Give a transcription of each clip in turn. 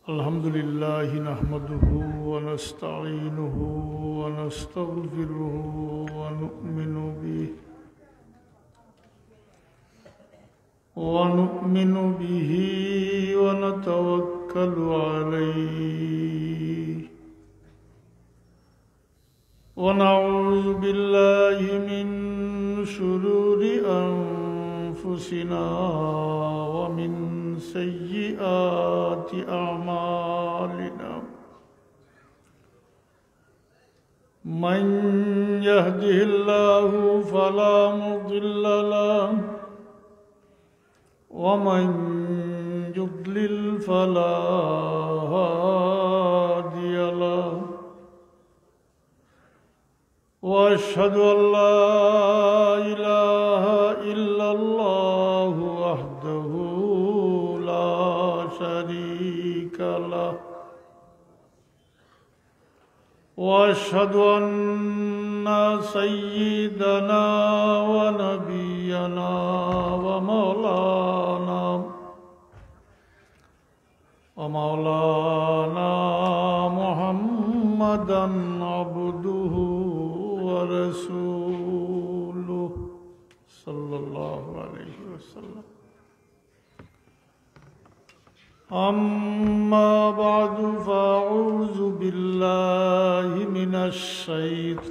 الحمد لله نحمده ونستعينه ونستغفره ونؤمن به ونتوكل عليه ونعوذ بالله من شرور أنفسنا ومن سيئات أعمالنا من يهده الله فلا مضل له ومن يضلل فلا هادي له وأشهد أن لا إله إلا الله وحده لا شريك له وأشهد أن سيدنا ونبينا ومولانا محمدا عبده ورسوله صلى الله عليه وسلم أما بعد فأعوذ بالله من الشيطان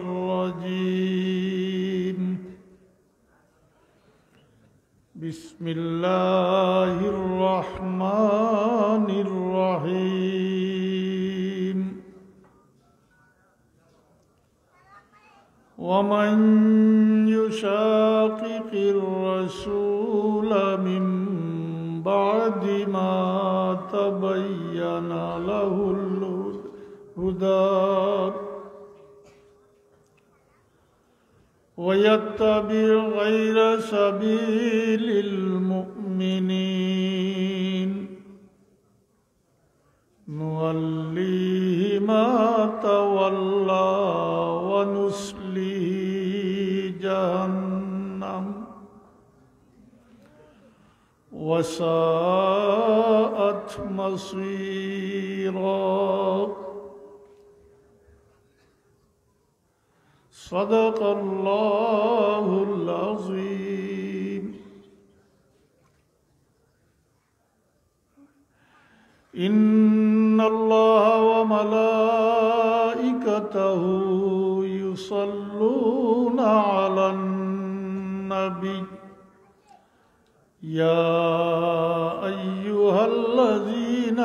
الرجيم بسم الله الرحمن الرحيم ومن يشاقق الرسول من بعد ما تبين له الهدى ويتبع غير سبيل المؤمنين نوليه ما تولى ونصليه جهنم وساءت مصيرا صدق الله العظيم إن الله وملائكته يصلون على النبي يا أيها الذين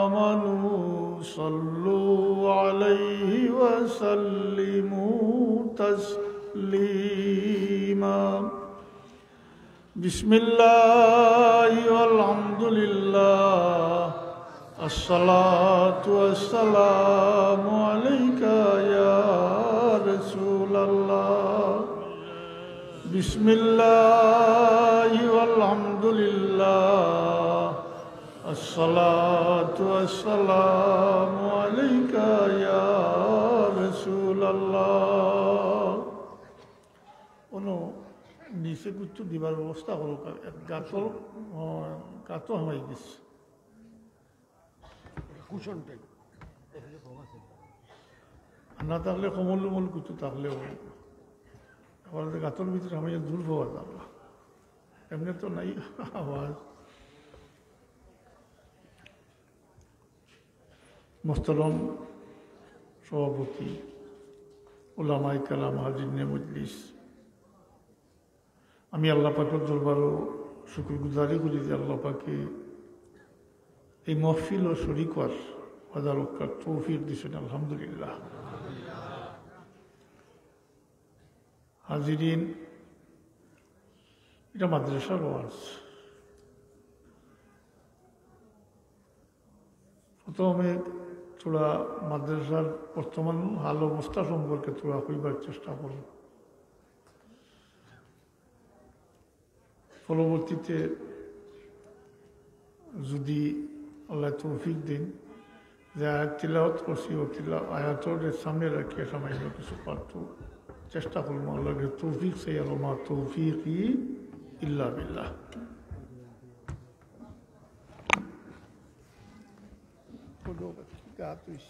آمنوا صلوا عليه وسلموا تسليما بسم الله والحمد لله الصلاة والسلام عليك يا رسول الله بسم الله والحمد لله الصلاة والسلام عليك يا رسول الله ono নিচে কুচ্ছু দিবার ব্যবস্থা করো গাতো হামাই দিস কুশনটাই না থাকলে কমল উমল কুচ্ছু থাকলেও আমাদের গাতর ভিতরে আমি দূর পাওয়া যাব এমনি তো নাই আওয়াজ মোহতরম সভাপতি উলামায়ে কেরাম হাজিরিনে মজলিস আমি আল্লাহ পাকের দরবারও শুকরগুজারি করি যে আল্লাহ পাকে এই মহফিল ও শরীক হওয়ার হাজার রক্ষার তৌফিক দিয়েছেন আলহামদুলিল্লাহ হাজিরিন এটা মাদ্রাসার ওয়াজ প্রথমে তোরা মাদ্রাসার বর্তমান হাল অবস্থা সম্পর্কে তোরা হইবার চেষ্টা করো পরবর্তীতে যদি আল্লাহ তৌফিক দিন যে আয়াত তিলাওয়াত করছি ও আয়াতর সামনে রাখিয়ে সামান্য কিছু পারত চেষ্টা করবো আল্লাহকে তৌফিক সেই আলমা তৌফিক ইল্লা বিল্লাহ গা তুইস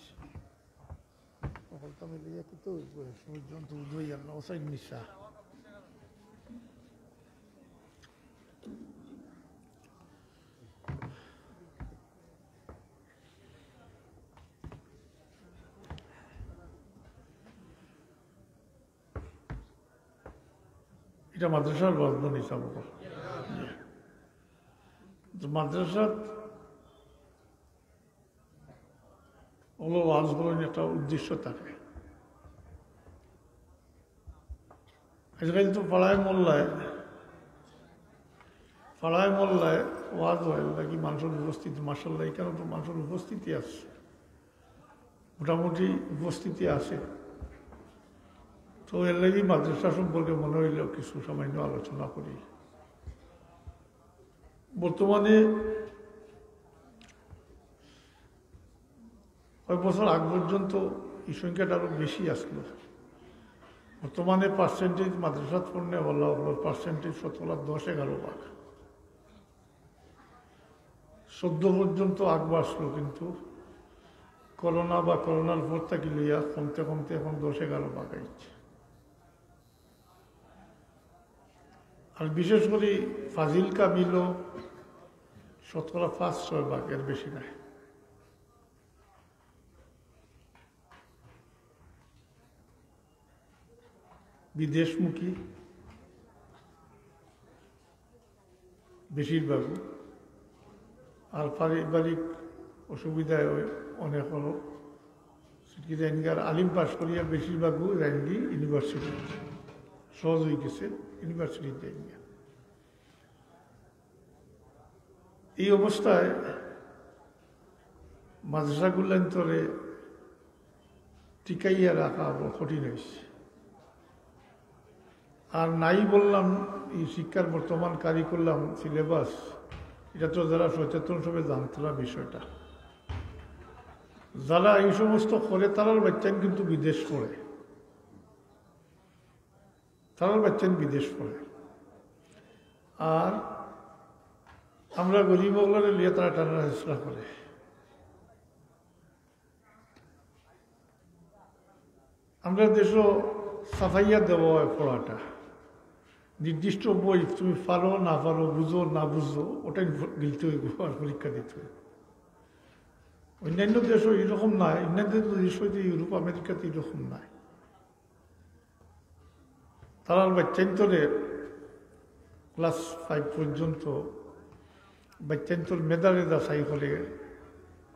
সকলটা মিলিয়ে কিন্তু সূর্য দুধ হয়ে গেল ওসাই নিশা এটা মাদ্রাসার রাজধানী হিসাবে মাদ্রাসার ওগুলো ওয়াজগুলোর একটা উদ্দেশ্য থাকে। আজকাল তো পাড়ায় মোল্লায় ওয়াজ হয় নাকি মানুষের উপস্থিতি মার্শাল্লাহ এখানে তো মানুষের উপস্থিতি আছে, মোটামুটি উপস্থিতি আছে। তো এর লাগি মাদ্রাসা সম্পর্কে মনে হইল কিছু সামান্য আলোচনা করি। বর্তমানে কয়েক বছর আগ পর্যন্ত এই সংখ্যাটা আরো বেশি আসলো। বর্তমানে পার্সেন্টেজ মাদ্রাসাত পড়নে বলা হলো পার্সেন্টেজ 10-11 ভাগ। 14 পর্যন্ত আগ আসলো, কিন্তু করোনা বা করোনার পর থেকে লইয়া কমতে কমতে এখন 10-11 ভাগ আইছে। আর বিশেষ করে ফাজিল কামিল 5-6 ভাগ, এর বেশি নাই। বিদেশমুখী বেশিরভাগ, আর পারিবারিক অসুবিধায় অনেক আর আলিম পাস করিয়া বেশিরভাগও যায়নি ইউনিভার্সিটি, সহজ হয়ে গেছে ইউনিভার্সিটির যায়নি। এই অবস্থায় মাদ্রাসাগুলোরে টিকাইয়া রাখা কঠিন হয়েছে। আর নাই বললাম এই শিক্ষার বর্তমান কারিকুলাম সিলেবাস, এটা তো যারা সচেতন সবে জানতো না বিষয়টা। যারা এই সমস্ত করে তারার বাচ্চান কিন্তু বিদেশ পড়ে, বিদেশ পড়ে। আর আমরা গরিব ওগুলোর লিয়ে তারা টানার চেষ্টা করে। আমরা দেশও সাফাইয়া দেওয়া হয় পড়াটা, নির্দিষ্ট বই তুমি পারো না পারো, বুঝো না বুঝো, ওটাই গিলতে হইব আর পরীক্ষা দিতে হইব। অন্যান্য দেশও এরকম নাই, অন্যান্য দেশ হইতে ইউরোপ আমেরিকাতে এরকম নাই। তারা বাচ্চান্তরে ক্লাস 5 পর্যন্ত বাচ্চান্তর মেধারে যাচাই করে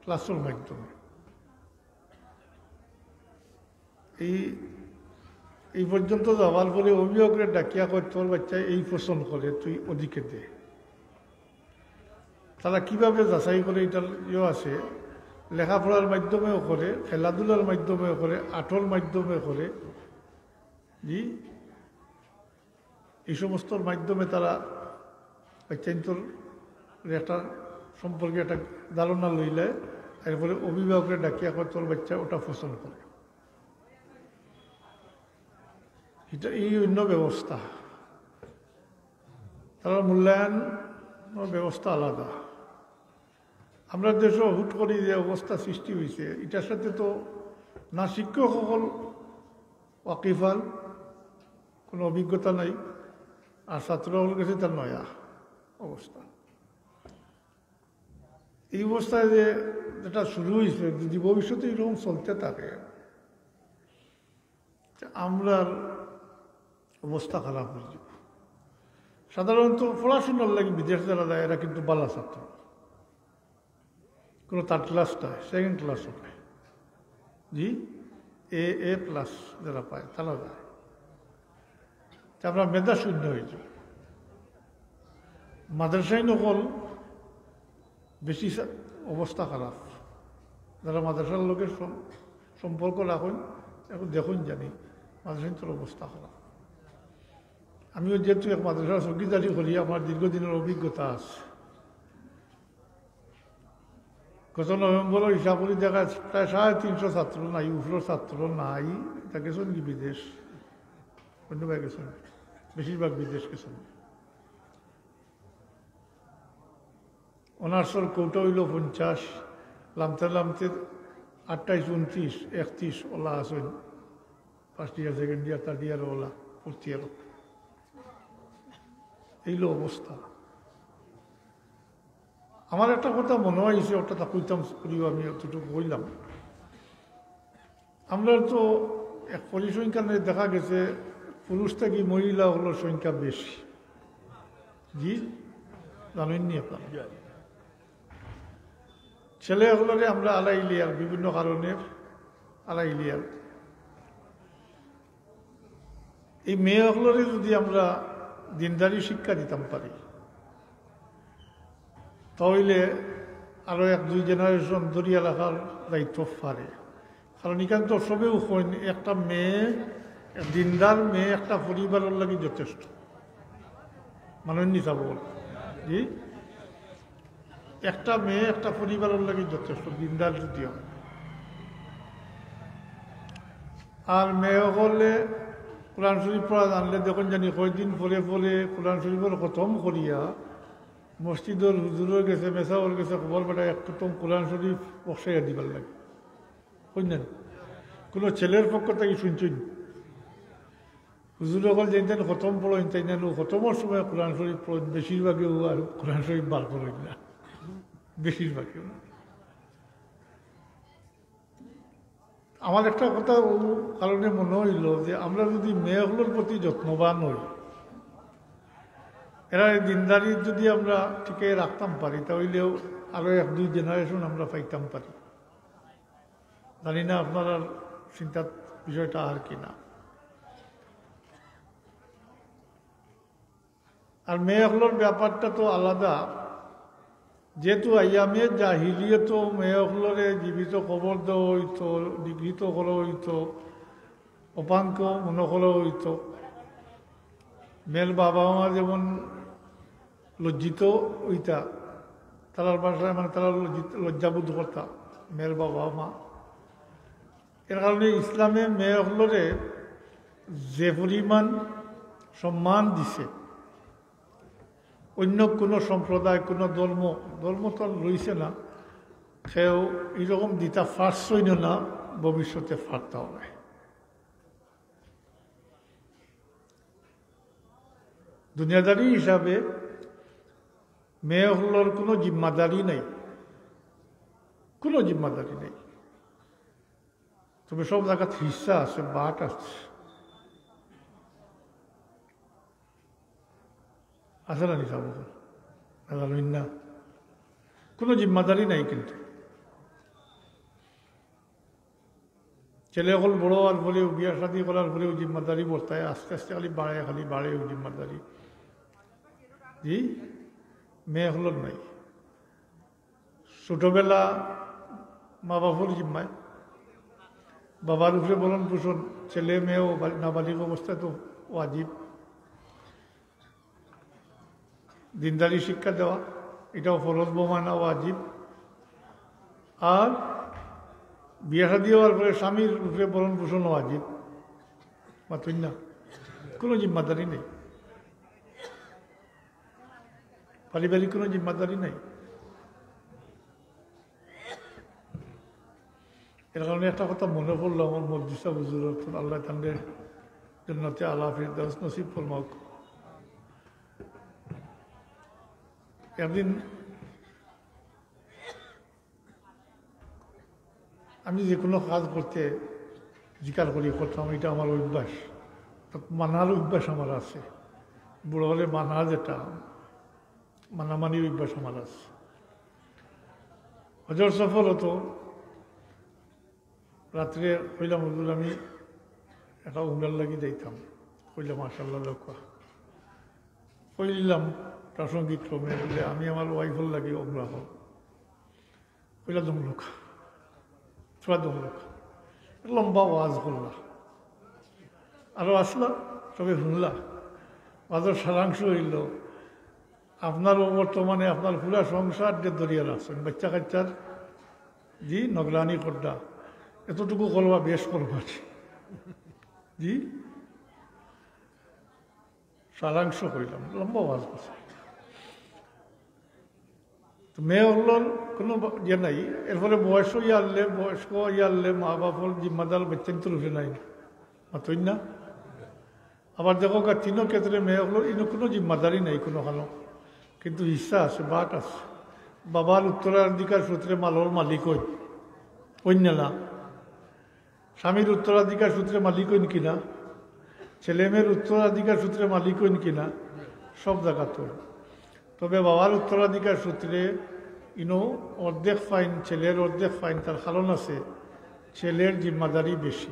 ক্লাসের মাধ্যমে। এই পর্যন্ত যাওয়ার পরে অভিভাবকের ডাকিয়া করে তোর বাচ্চা এই পছন্দ করে, তুই ওদিকে দে। তারা কিভাবে যাচাই করে এটার আছে, লেখাপড়ার মাধ্যমেও করে, খেলাধুলার মাধ্যমেও করে, আর্টর মাধ্যমে করে, জি এই সমস্তর মাধ্যমে তারা বাচ্চান্তর একটা সম্পর্কে একটা ধারণা লইলে এরপরে অভিভাবকের ডাকিয়া করে তোর বাচ্চা ওটা পছন্দ করে। এটা এই অন্য ব্যবস্থা, তারা মূল্যায়ন ব্যবস্থা আলাদা। আমরা দেশে হুট করি যে অবস্থা সৃষ্টি হয়েছে, এটার সাথে তো না শিক্ষক সকল ওয়াকিফাল, কোনো অভিজ্ঞতা নাই, আর ছাত্রসকল কাছে তার নয়া অবস্থা। এই অবস্থায় যে যেটা শুরু হয়েছে, যদি ভবিষ্যতে এরকম চলতে থাকে আমরার অবস্থা খারাপ হয়ে যাব। সাধারণত পড়াশোনার লাগে বিদেশ যারা যায় এরা কিন্তু বালা ছাত্র, কোনো 3rd ক্লাস নয়, 2nd ক্লাসও নয়, জি A+ যারা পায় তারা যায়। আমরা মেধা শূন্য হয়ে যাব। মাদ্রাসায় নকল বেশি অবস্থা খারাপ। যারা মাদ্রাসার লোকের সম্পর্ক রাখুন, এখন দেখুন জানি মাদ্রাসার অবস্থা খারাপ। আমিও যেহেতু এক মাদ্রাসার চৌকিদারি করি, আমার দীর্ঘদিনের অভিজ্ঞতা আছে। গত নভেম্বরের হিসাব করি দেখা প্রায় 350 ছাত্র নাই, উপরের ছাত্র নাই। তা গেছেন কি বিদেশ, অন্য ভাই গেছেন, বেশিরভাগ বিদেশ গেছেন। অনার্সর কোটা হইল 50, লামতে লামতে 28, 29, 31 ওলা আসেন, first year second year third year ওলা ফোর্থ ইয়ার, এইলো অবস্থা। আমার একটা কথা মনে হয়েছে, ওটা তা কইতাম করিও, আমি অতটুকু বললাম। আমরা তো এক পরিসংখ্যানে দেখা গেছে পুরুষ থেকে মহিলা হলো সংখ্যা বেশি। জি জানেননি আপনার? ছেলে হলরে আমরা আলাইলিয়ার বিভিন্ন কারণে আলাইলিয়ার। এই মেয়ে হলরে যদি আমরা দিনদারি শিক্ষা দিতাম পারি, তাহলে আরো 1-2 জেনারেশন ধরিয়া রাখার দায়িত্ব পারে। কারণ এখান তো সবেও একটা মেয়ে, দিনদার মেয়ে একটা পরিবারের লাগে যথেষ্ট। মাননীয় চাব জি, একটা মেয়ে একটা পরিবারের লাগে যথেষ্ট, দিনদার যদি হয়। আর মেয়ে হলে কোরআন শরীফ পড়া জানলে যখন জানি কয়দিন পরে পরে কোরআন শরীফের খতম করিয়া মসজিদের হুজুরের গেছে, মেসাওর গেছে, খবর বেটায় এক খতম কোরআন শরীফ বসাইয়া দিবার লাগে। বুঝলেন? কোনো ছেলের পক্ষ থেকে শুনছেন হুজুর সকল যেতেন খতম পড়েন, তাই না খতমের সময় কোরআন শরীফ পড়েন, বেশিরভাগেও আর কোরআন শরীফ বার করেন না, বেশিরভাগেও। আমার একটা কথা ও কারণে মনে হইল যে আমরা যদি মেয়েগুলোর প্রতি যত্নবান হই, এরা দিনদারি যদি আমরা ঠিকই রাখতাম পারি, তাহলেও আরো 1-2 জেনারেশন আমরা পাইতাম পারি। জানি না আপনার চিন্তার বিষয়টা আর কিনা। আর মেয়েগুলোর ব্যাপারটা তো আলাদা, যেহেতু আইয়ামে জাহিলিয়ত মেয়েগুলোরে জীবিত খবর দেওয়া হইতো, নিগৃহীত করা হইতো, অপাঙ্ক মনে করা হইতো। মেয়ের বাবা মা যেমন লজ্জিত হইতা, তার বাসায় মানে তারা লজ্জাবোধ করতা মেয়ের বাবা মা। এর কারণে ইসলামে মেয়েগুলোরে যে পরিমাণ সম্মান দিছে, অন্য কোনো সম্প্রদায়, কোনো ধর্ম তো রয়েছে না, সেও এরকম দিতা ফার্সই না, ভবিষ্যতে ফারতে হবে। দুনিয়াদারি হিসাবে মেয়েগুলোর কোনো জিম্মাদারি নেই, কোনো জিম্মাদারি নেই। তবে সব জায়গায় হিস্সা আছে, বাট আছে, আছে না নিশা বছর না, কোনো জিম্মাদারি নাই। কিন্তু ছেলে হল বড় হওয়ার পরেও, বিয়া শাদী করার পরেও জিম্মাদারি বর্তায়, আস্তে আস্তে খালি বাড়েও জিম্মাদারি। জি, মেয়ে হল নাই। ছোটবেলা মা বাবার জিম্মায়, বাবার উপরে বলন পোষণ, ছেলে মেয়েও নাবালিক অবস্থায় তো ওয়াজিব। দিনদারি শিক্ষা দেওয়া এটাও ফরজ মানা ওয়াজিব। আর বিয়ে শাদী হওয়ার পরে স্বামীর উপরে বরণ পোষণ ওয়াজিব, মাতুন না, কোনো জিম্মাদারি নেই, পারিবারিক কোনো জিম্মাদারি নেই। এর কারণে একটা কথা মনে পড়লো আমার মজলিসা হুজুর, আল্লাহ তাদের জন্নতে আলা ফিরদাউস নসিব ফরমাক। একদিন আমি যে কোনো কাজ করতে জিকার করি করতাম, এটা আমার অভ্যাস, মানার অভ্যাস আমার আছে। বুড়ো হলে মানা, যেটা মানামানির অভ্যাস আমার আছে। হজর সফর হতো, রাত্রে কইলাম হুজুর আমি একটা উমরার লাগি যাইতাম, কইলাম মাশাআল্লাহ লক্ষ্য কইলাম প্রাসঙ্গিক ক্রমে, বলে আমি আমার ওয়াইফের লাগে উমরা হল, কইলা দমলোক ছোড়া দমলোক, লম্বা ওয়াজ করলা, আরো আসলা, সবে শুনলা। ওয়াজের সারাংশ হইল আপনারও বর্তমানে আপনার পুরা সংসার যে দরিয়া রাখছেন, বাচ্চা কাচ্চার জি নগরানি করডা, এতটুকু করবা বেশ করবা। জি সারাংশ কইলাম, লম্বা ওয়াজ করছে। তো মেয়ে হলোর কোনো ইয়ে নাই। এরপরে বয়স্ক ইয়ারলে মা বাপর জিম্মাদার বাচ্চান্তর উঠে নাই, মাতই না। আবার দেখো তিনও ক্ষেত্রে মেয়ে হলো ইনো কোনো জিম্মাদারি নাই কোনো কারণ, কিন্তু ইচ্ছা আছে, বাট আছে। বাবার উত্তরাধিকার সূত্রে মালর মালিক হই অন্য না, স্বামীর উত্তরাধিকার সূত্রে মালিক হইন কিনা, ছেলেমেয়ের উত্তরাধিকার সূত্রে মালিক হইন কিনা, সব জায়গাত। তবে বাবার উত্তরাধিকার সূত্রে ইনো অর্ধেক ফাইন, ছেলের অর্ধেক ফাইন। তার কারণ আছে, ছেলের জিম্মাদারি বেশি।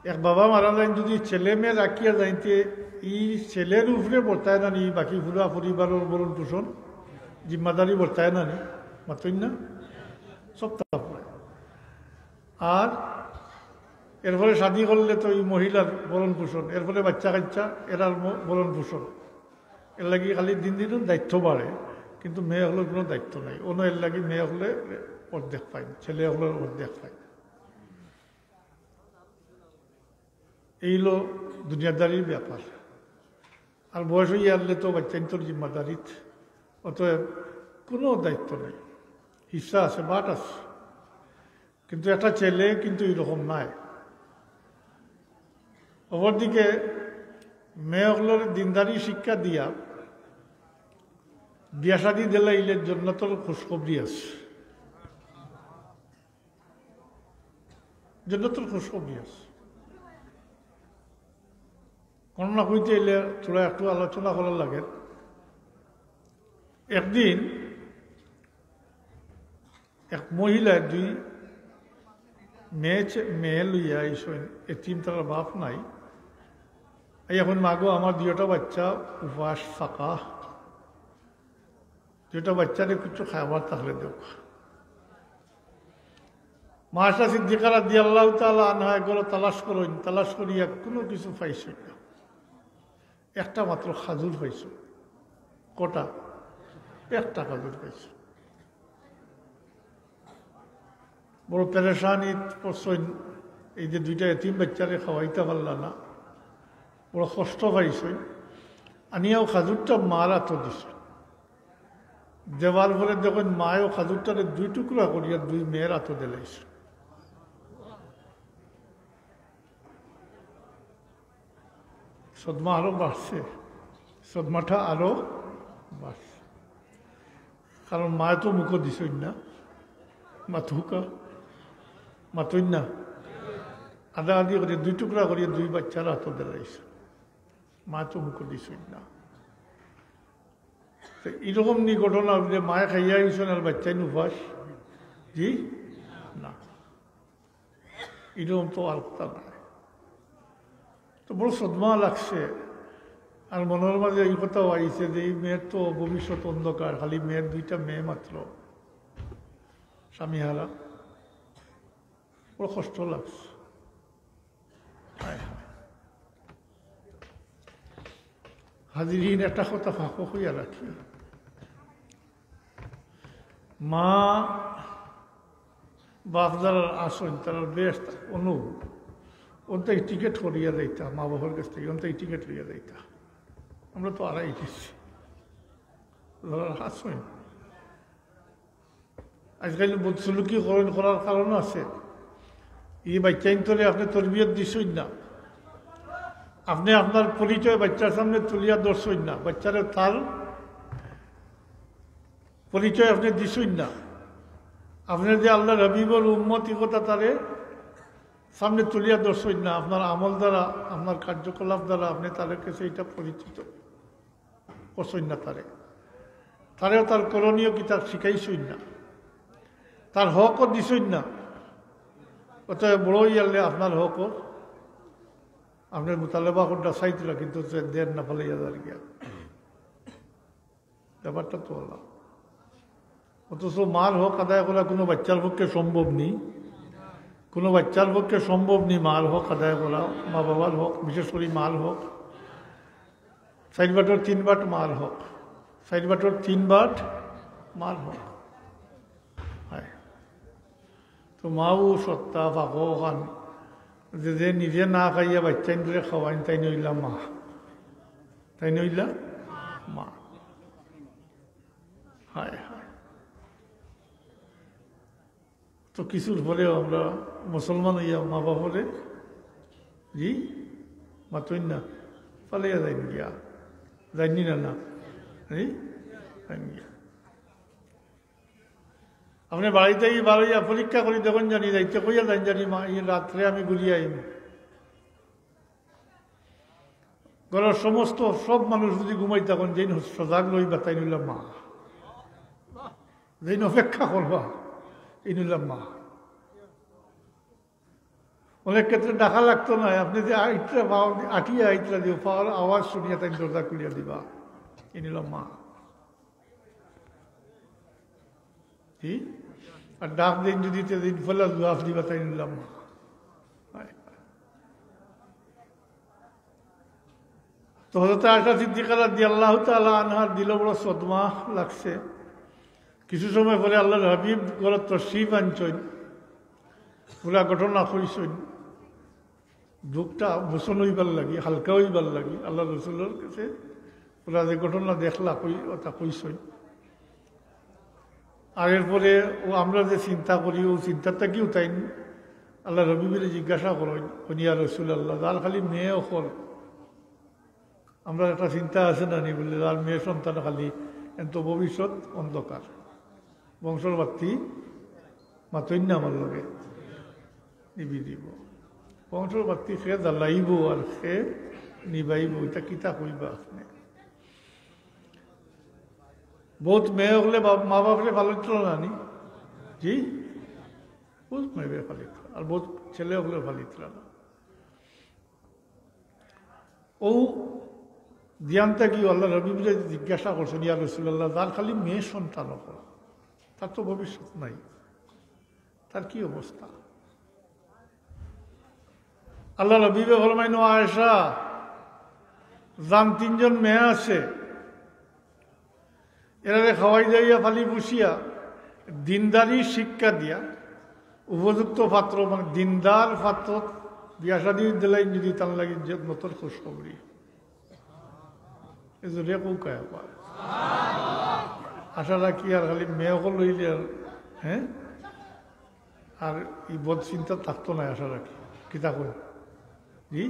এক বাবা মারা যায় যদি ছেলে মেয়ে রাখিয়া যাইতে এই ছেলের উপরে বর্তায় না নি, বাকি পুরা পরিবারের বরণ পোষণ জিম্মাদারি বর্তায় না নি, মাতই না, সব তারপরে। আর এরপরে শাদী করলে তো এই মহিলার বরণ পোষণ, এরপরে বাচ্চা কাচ্চা এরার বরণ পোষণ, এর লাগি খালি দিন দিন দায়িত্ব বাড়ে, কিন্তু মেয়ে হলের কোনো দায়িত্ব নাই। অন্য এর লাগি মেয়ে হলে অর্ধেক পাইন, ছেলে হলের অর্ধেক পাইন। এই হলো দুনিয়াদারির ব্যাপার। আর বয়স হয়ে আসলে তো বাচ্চান্তর জিম্মাদারিত, অতএব কোনো দায়িত্ব নেই, হিসা আছে, বাট আছে। কিন্তু একটা ছেলে কিন্তু এরকম নাই। অপরদিকে মেয়েগুলোর দিনদারি শিক্ষা দিয়া বিয়া শাদী দিলাইলের জন্য তোর খুশখবরি আছে, জন্য তোর খুশখবরি আছে। কোনো না কইতে এলে তোরা একটু আলোচনা করার লাগে। একদিন এক মহিলার দুই মেয়ে লইয়া আইসেন, এতিম, তার বাপ নাই। এখন মাগো আমার দুইটা বাচ্চা উপাস ফাঁকা, দুইটা বাচ্চারে কিছু খাবার তাহলে দেখ। মাসা সিদ্দিকা রাদিয়াল্লাহু তাআলা আনহা এগুলো তালাশ করেন, তালাশ করিয়া কোনো কিছু পাইছে না। একটা মাত্র খাজুর পাইছ। কটা? একটা খাজুর পাইছ। বড় পেরেশানি পড়ছেন, এই যে দুইটা এতিম বাচ্চারে খাওয়াইতে পারলা না, বড় কষ্ট পাইছেন। আনিয়াও খাজুরটা মার হাতে দিছে। দেওয়ার পরে যখন মায়ও খাজুরটারে দুই টুকরা করিয়া দুই মেয়ের হাতে দিলাইছে। সদমা আরো বাড়ছে, সদমাটা আরো বাড়ছে। কারণ মায় তো মুখ দিছই না, মাথুকা মাতই না, আদা আদি করে দুই টুকরা করিয়া দুই বাচ্চার হাতে দিলাইছে। মা তো মুখ দিছই না। এরকম নি ঘটনা যে মায়ে খাইয়া আইসন আর বাচ্চাই উপাস, জি না, এরকম তো আর কথা নাই। তো বড় সদমা লাগছে। আর মনের মাঝে এই কথাও আইছে যে এই মেয়ের তো ভবিষ্যৎ অন্ধকার, খালি মেয়ের দুইটা মেয়ে মাত্র, স্বামী হারা, বড় কষ্ট লাগছে। হাজিরিন, একটা কথা ফাঁকো হইয়া রাখি, মা বাপ যারা আসেন তারা বেশ ওনটাই টিকিট করিয়া যাইতা, মা বাবার কাছ থেকে ওনটাই টিকিট লইয়া যাইতা। আমরা তো আড়াই গেছি, আসেন আজকাল বদসলুকি করার কারণ আছে। এই বাচ্চাইন তোলে আপনি তরবিয়ত দিছই না, আপনি আপনার পরিচয় বাচ্চার সামনে তুলিয়া দর্শই না, বাচ্চারে তার পরিচয় আপনি দিছই না। আপনার যে আল্লাহ রবিবর উম্মতি কথা তারে সামনে তুলিয়া দর্শই না। আপনার আমল দ্বারা, আপনার কার্যকলাপ দ্বারা আপনি তাদের কাছে এটা পরিচিত করছই না। তারেও তার করণীয় কি তার শিখাইছই না, তার হকও দিছই না। অতএব বড়ই আনলে আপনার হকও আপনার মোতালেবা কোনটা চাইছিল, কিন্তু দেড় না ফেলে যার গিয়া ব্যাপারটা তো হলাম। অথচ মার হক আদায় করা কোনো বাচ্চার পক্ষে সম্ভব নেই, কোনো বাচ্চার পক্ষে সম্ভব নেই মার হক আদায় করা। মা বাবার হক, বিশেষ করে মার হক, 4 বাটর 3 বাট মার হক, 4 বাটর 3 বাট মার হক। তো মাও সত্তা ফাঁকো খান যে নিজে না খাইয়া বাচ্চাইন ধরে খাওয়াইন, তাই নইলা মা, তাই নইলা মা। হায় হায়। তো কিছুর পরেও আমরা মুসলমান হইয়া মা বাপরে জি মাতই না পালিয়া যাইন গিয়া যাইনি না না যাইন গিয়া। আপনি বাড়িতে বাড়িয়া পরীক্ষা করি দেখুন জানি যাইতে কইয়া যাইন জানি মা এই রাত্রে আমি ঘুরিয়ে আইন। ঘরের সমস্ত সব মানুষ যদি ঘুমাই তখন যেই সজাগ লইবা তাই নিলাম মা, যেই অপেক্ষা করবা এই নিলাম মা। অনেক ক্ষেত্রে ডাকা লাগতো না, আপনি যে আইটরা আটিয়া আইটরা দিও পাওয়ার আওয়াজ শুনিয়া তাই দরজা খুলিয়া দিবা এই নিলাম মা। কি আর ডাক দিন যদি দিন ফেলা জবাব দিবা তাই নিলাম মা। তো হযরত আয়েশা সিদ্দিকা রাদিয়াল্লাহু তাআলা আনহার দিল বড় সদমা লাগছে। কিছু সময় পরে আল্লাহর হাবিব ঘরে তশরিফ আনছেন, পুরা ঘটনা কইছেন, দুঃখটা মোচন হইবার লাগি হালকা হইবার লাগি আল্লাহ রসুলের কাছে পুরা যে ঘটনা দেখলা ওটা কইছেন। আর এরপরে ও আমরা যে চিন্তা করি ও চিন্তাটা কি তাই আল্লাহ হাবিবের জিজ্ঞাসা করেন ইয়া রাসূলুল্লাহ যার খালি মেয়ে অকল, আমরা একটা চিন্তা আছে না নি বললে আর মেয়ে সন্তান খালি এত ভবিষ্যৎ অন্ধকার, বংশর বাতি মাতই না আমার লগে নিবি দিব, বংশর বাতি সে জ্বালাইব আর সে নিবাইব, এটা কিতা কইবা আপনি। বহুত মেয়ে হলে মা বাপরে পালিত না নি জি বহুত মেয়ে পালিত আর বহুত ছেলে হলে পালিত না। ও জ্ঞানটা কি আল্লাহ রবিবরে জিজ্ঞাসা করছেন ইয়া রাসূলুল্লাহ যার খালি মেয়ে সন্তান হল তার তো ভবিষ্যৎ নাই, তার কি অবস্থা? আল্লাহ রবিবে ফরমাইন আয়েশা যান তিনজন মেয়ে আছে, এরারে খাওয়াই যাইয়া ফালি বসিয়া দিনদারি শিক্ষা দিয়া উপযুক্ত পাত্র মানে দিনদার পাত্র বিয়া শাদী দিলাই যদি তার লাগে নতুন খোঁজ খবরি আশা রাখি আর খালি মেয়েও লইলে আর হ্যাঁ আর এই বদ চিন্তা থাকতো না আশা রাখি কিতা কই জি।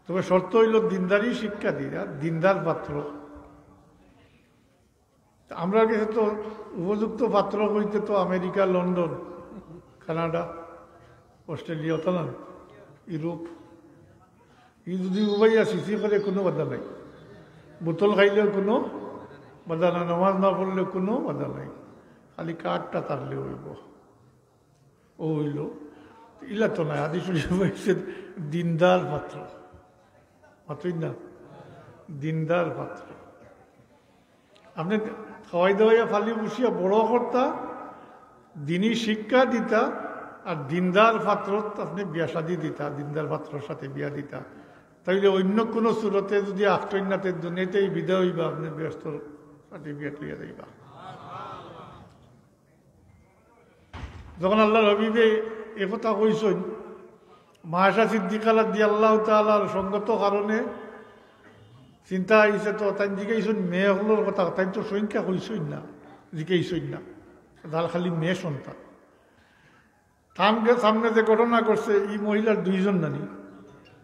তবে শর্ত হইল দিনদারি শিক্ষা দিয়া দিনদার পাত্র। আমরা কাছে তো উপযুক্ত পাত্র হইতে তো আমেরিকা, লন্ডন, কানাডা, অস্ট্রেলিয়া তো না ইউরোপ, ই যদি উবাইয়া সিসি করে কোনো বাধা নাই, বোতল খাইলেও কোনো বাধা নাই, নামাজ না পড়লেও কোনো বাধা নাই, খালি কাঠটা তারলে হইব ও হইল ইলা তো নাই। আদি হয়েছে দিনদার পাত্র, পাত্রই না দিনদার পাত্র। আপনি খাওয়াই দাওয়াইয়া ফালি বসিয়া বড় কর্তা দিনই শিক্ষা দিতা আর দিনদার পাত্র আপনি বিয়া শাদী দিতা, দিনদার পাত্রর সাথে বিয়া দিতা, তাইলে অন্য কোনো সুরতে যদি আফটাইনাতে দুনিয়াতেই বিদায় হইবা আপনি ব্যস্ত সাথে বিয়া টুইয়া যাইবা। যখন আল্লাহ রবিবে একথা কইসেন মা আয়েশা সিদ্দিকা রাদিয়াল্লাহু তাআলার সঙ্গত কারণে চিন্তা আইসে, তো তাই জিজ্ঞাসন মেয়ে হলোর কথা তাই তো সংখ্যা কইসই না জিজ্ঞাসই না, তার খালি মেয়ে সন্তান। সামনে যে ঘটনা করছে এই মহিলার দুইজন নানি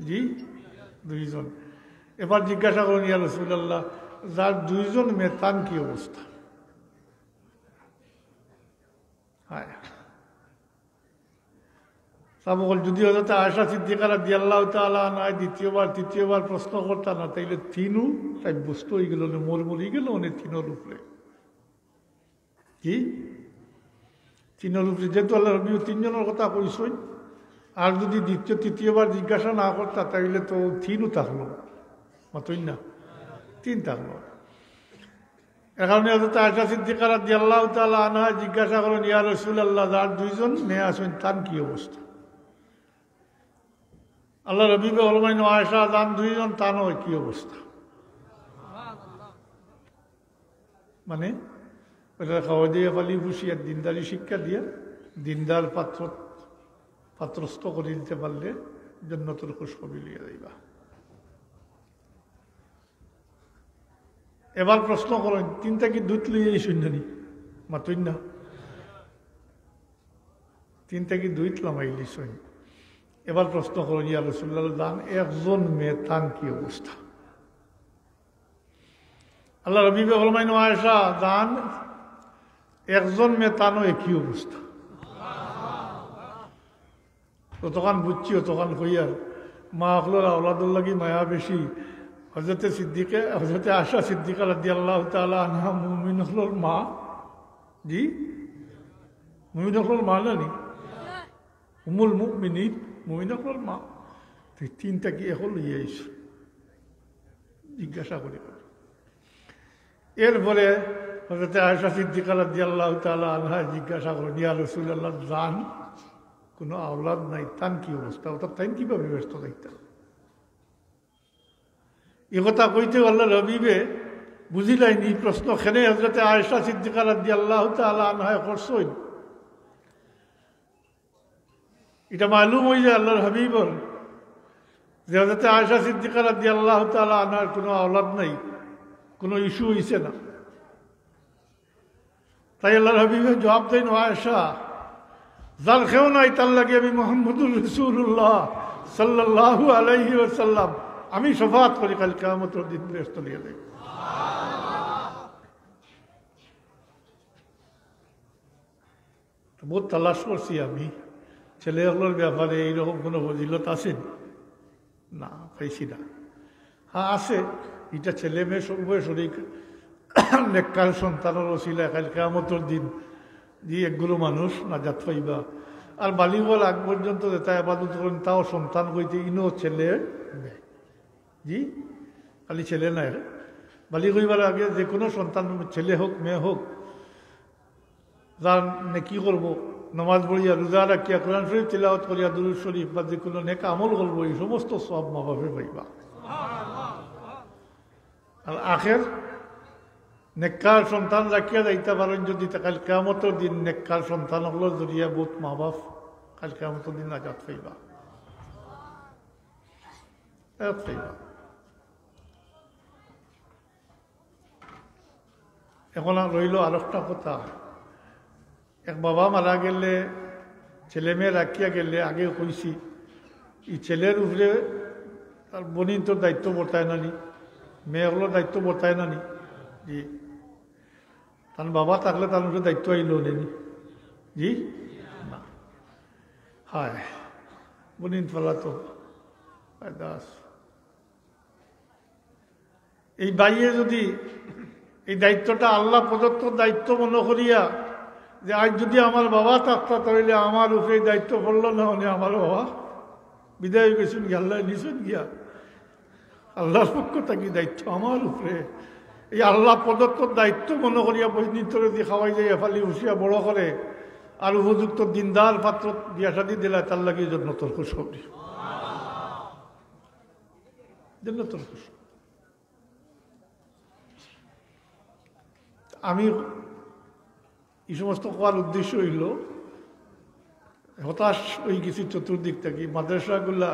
জি দুইজন। এবার জিজ্ঞাসা করেন ইয়া রাসূলুল্লাহ যার দুইজন মেয়ে তার কি অবস্থা? হ্যাঁ সাবকল যদি হজরত আয়েশা সিদ্দিকা রাদিয়াল্লাহু তাআলা আনহা দ্বিতীয়বার তৃতীয়বার প্রশ্ন করতা না তাইলে তিনও তাই বুঝতে হয়ে গেল মরি গেল অনেক তিনোর উপরে কি তিনোর উপরে, যেহেতু আল্লাহ রবি তিনজনের কথা কইসই, আর যদি দ্বিতীয় তৃতীয়বার জিজ্ঞাসা না করতা তাইলে তো তিনও থাকলো মতই না তিন থাকলো। এখন হজরত আয়েশা সিদ্দিকা রাদিয়াল্লাহু তাআলা আনহা জিজ্ঞাসা করেন ইয়া রাসূলুল্লাহ যার দুইজন মেয়ে আছেন তার কি অবস্থা? আল্লাহ রবিবে অলমাইন আয়েশা যান দুইজন তা নয় কি অবস্থা? মানে ওটা খাওয়া দিয়ে ফালি বসিয়া দিনদারি শিক্ষা দিয়া দিনদার পাত্রস্থ করে দিতে পারলে জান্নাতুল খুশখবরি লিয়ে যাইবা। এবার প্রশ্ন করেন তিনটা কি দুধ লইয়াই শুননি মাতুই না তিনটা কি দুইত লামাইলি শুন এবার প্রশ্ন করেন ইয়া রাসূলুল্লাহ দান একজন মেয়ে তান কি অবস্থা আল্লাহ রবিবে ফরমাইন আয়েশা দান একজন মেয়ে তানও একই অবস্থা ততক্ষণ বুঝছি তখন কইয়ার মা হলোর আওলাদুল লাগি মায়া বেশি হজরতে সিদ্দিকে হজরতে আশা সিদ্দিকা রাদিয়াল্লাহু তাআলা আনহা মুমিন হলোর মা জি মুমিন হলোর মা না নি উম্মুল মুমিনিন মুমিন হলোর মা তুই তিনটা কি এখন লইয়া আইস জিজ্ঞাসা করি এরপরে হজরতে আশা সিদ্দিকা রাদিয়াল্লাহু তাআলা আনহা জিজ্ঞাসা করেন ইয়া রাসূলুল্লাহ জান কোনো আওলাদ নাই তান কি অবস্থা ওটা তাই কিভাবে ব্যস্ত থাকতেন এ কথা কইতে আল্লাহ রবিবে বুঝিলাইনি প্রশ্ন খেলে হজরতে আয়েশা সিদ্দিকা রাদিয়াল্লাহু তাআলা আনহা করছেন এটা মালুম হয়ে যায় আল্লাহর হাবিবর যে হজরতে আয়েশা সিদ্দিকা রাদিয়াল্লাহু তাআলা আনহার কোনো আওলাদ নাই কোনো ইস্যু হইছে না তাই আল্লাহর হাবিবে জবাব দেন আয়েশা যার খেও নাই তার লাগে আমি মুহাম্মদুর রাসূলুল্লাহ সাল্লাল্লাহু আলাইহি ওয়াসাল্লাম আমি শফাত করি কাল কিয়ামতের দিন ব্যস্ত নিয়ে দেব বহুত তালাশ করছি আমি ছেলেগুলোর ব্যাপারে এইরকম কোনো ফজিলত আছে না পাইছি না হ্যাঁ আছে এটা ছেলে মেয়ে সর্বই শরীর নেককার সন্তানের ওসিলা কাল কিয়ামতের দিন যে একগুলো মানুষ নাজাত পাইবা আর বালিগল আগ পর্যন্ত যেটা আবাদত করেন তাও সন্তান কইতে ইনো ছেলে জি খালি ছেলে নাই বালি কইবার আগে যে কোনো সন্তান ছেলে হোক মেয়ে হোক যার কি করবো নমাজ পড়িয়া রোজা রাখিয়া কোরআন শরীফ তিলাওয়াত করিয়া দুরূদ শরীফ বা যে কোনো নেক আমল করবো এই সমস্ত সব মা বাপে পাইবা আর আখের নেককার সন্তান রাখিয়া যাইতে পারেন যদি কাল কিয়ামতের দিন নেককার সন্তান হলো জরিয়া বহুত মা বাপ কাল কিয়ামতের দিন নাজাত পাইবা এখন রইল আর একটা কথা এক বাবা মারা গেলে ছেলে মেয়ে রাখিয়া গেলে আগে কইছি এই ছেলের উপরে তার বনিন তোর দায়িত্ব বর্তায় না নি মেয়েগুলোর দায়িত্ব বর্তায় না নি জি তার বাবা থাকলে তার উপরে দায়িত্ব আইল নেনি জি না হায় বনিন ফেলা তো দাস এই বাইয়ে যদি এই দায়িত্বটা আল্লাহ প্রদত্ত দায়িত্ব মনে করিয়া যে আজ যদি আমার বাবা থাকতো তাহলে আমার উপরে দায়িত্ব পড়লো না উনি আমার বাবা বিদায় গেছেন গিয়া আল্লাহ নিছেন গিয়া আল্লাহর পক্ষ থাকি দায়িত্ব আমার উপরে এই আল্লাহ প্রদত্ত দায়িত্ব মনে করিয়া বৈনিতরে দিয়ে খাওয়াই যায় এফালি হুসিয়া বড় করে আর উপযুক্ত দিনদার পাত্র বিয়া শাদি দিলা তার লাগে জন্য তোর খুশি জন্য তোর খুশি আমি এই সমস্ত হওয়ার উদ্দেশ্য হইল হতাশ হয়ে গেছি চতুর্দিক থেকে মাদ্রাসাগুলা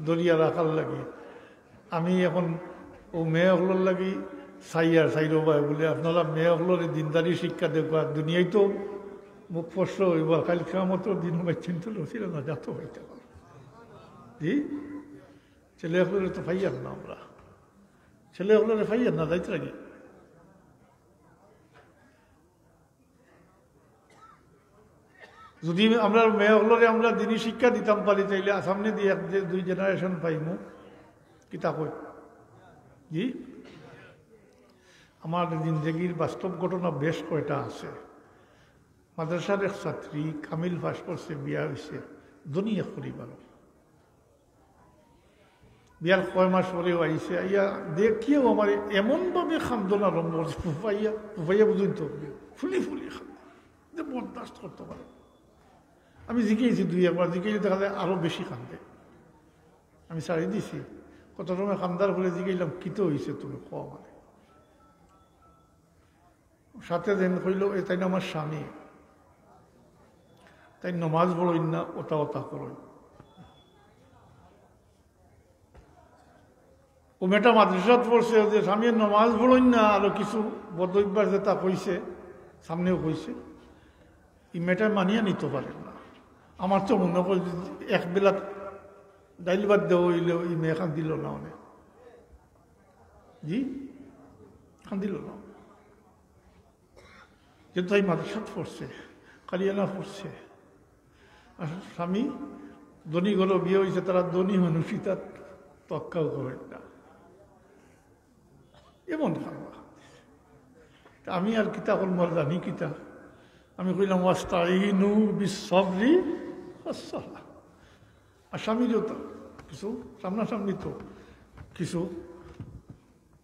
দরিয়া রাখার লাগে আমি এখন ও মেয়েগুলোর লাগি সাইরো ভাই বলে আপনারা মেয়েগুলোর দিনদারি শিক্ষা দেখবা দুনিয়ায় তো মুখ ফসল হইব কাল কিয়ামতের দিন চিন্তা ছিল না যাত হইতে পারে জি ছেলেগুলোর তো ফাইয়ার না আমরা ছেলেগুলোর ফাইয়ার না যাইতে লাগে যদি আমরা মেয়েগুলোরে আমরা দিনই শিক্ষা দিতাম পারি তাইলে সামনে দিয়ে দুই জেনারেশন পাইমু কিতাব জি আমার জিন্দগির বাস্তব ঘটনা বেশ কয়টা আছে মাদ্রাসার এক ছাত্রী কামিল পাস করছে বিয়া হয়েছে দুনিয়া পরিবার বিয়ার কয় মাস পরেও আইসে আইয়া দেখিয়েও আমার এমনভাবে খান্দন আরম্ভ করছে ফুফাইয়া বুঝুন তো ফুলি ফুলি খান্দে বরদাস্ত করতে পারে আমি জিজ্ঞেছি দুই একবার জিজ্ঞেসি দেখা যায় আরো বেশি কান্দে আমি ছাড়ি দিছি কত সময় কান্দার বলে জিজ্ঞাসলাম কি তো হয়েছে তুমি খাওয়া মানে সাথে দেন কইল তাই না আমার স্বামী তাই নমাজ পড়ই না ওটা ওটা করই ও মেয়েটা মাদ্রাসাত পড়ছে যে স্বামী নমাজ পড়ই না, আরো কিছু বদইবার যে তা কইছে, সামনেও কইছে, এই মেয়েটা মানিয়ে নিতে পারে না। আমার তো মনে করি একবেলা ডাইল বাদ দেওয়া হইলে এই মেয়ে খান দিল না অনেক, জি খান দিল না, কিন্তু এই মাদ্রাসাত পড়ছে, কালিয়ানা পড়ছে, আর স্বামী ধনী ঘরও বিয়ে হয়েছে, তারা ধনী মানুষই তার তক্কাও করেন না, এমন খাওয়া। আমি আর কিতা করবো জানি কিতা, আমি কইলাম ওয়াস্তাইনু বিসসবরি ওয়াসসালাহ। আর স্বামীরও তো কিছু সামনাসামনি তো কিছু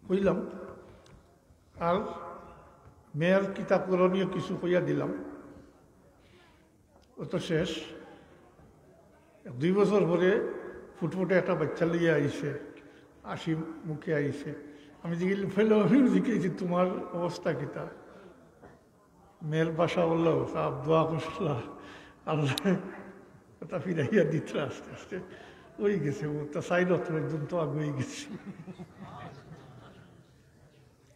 কইলাম, আর মেয়ের কিতাব করণীয় কিছু কইয়া দিলাম, ও তো শেষ। 2 বছর পরে ফুটফুটে একটা বাচ্চা লইয়া আইছে, 80 মুখে আইছে। আমি জিজ্ঞেস ফেলো, আমি জিজ্ঞেছি তোমার অবস্থা কিতা? মেয়ের বাসা বললো সাহ দোয়া করলা, আল্লাহ ওটা ফিরাইয়া দিত আস্তে আস্তে ওই গেছে, ও তা সাইড পর্যন্ত আগুয়ে গেছি,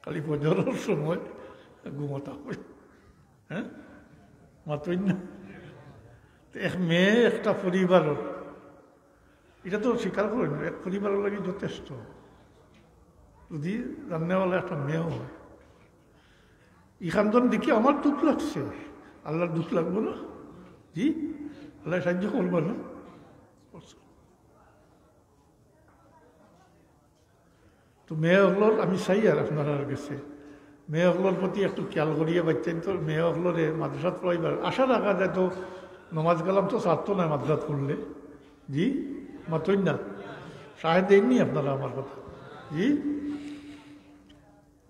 খালি ফজরের সময় ঘুমোতা হয়। হ্যাঁ মাতই না, এক মেয়ে একটা পরিবারের, এটা তো স্বীকার করেন, এক পরিবারের লাগে যথেষ্ট, যদি রান্নাওয়ালা একটা মেয়েও হয়। এখানজন দেখি আমার দুঃখ লাগছে, আল্লাহর দুঃখ লাগবো না? জি আল্লাহ সাহায্য করবো না? তো মেয়ে হলোর আমি চাই আর আপনারা গেছে মেয়ে হলোর প্রতি একটু খেয়াল করিয়ে পাচ্ছেন। তো মেয়ে হলোরে মাদ্রাসাত পড়াইবার আশা রাখা যায়, তো নমাজ কালাম তো ছাড়তো না মাদ্রাসাত পড়লে, জি মাতই না, সাহেব দেননি আপনারা আমার কথা, জি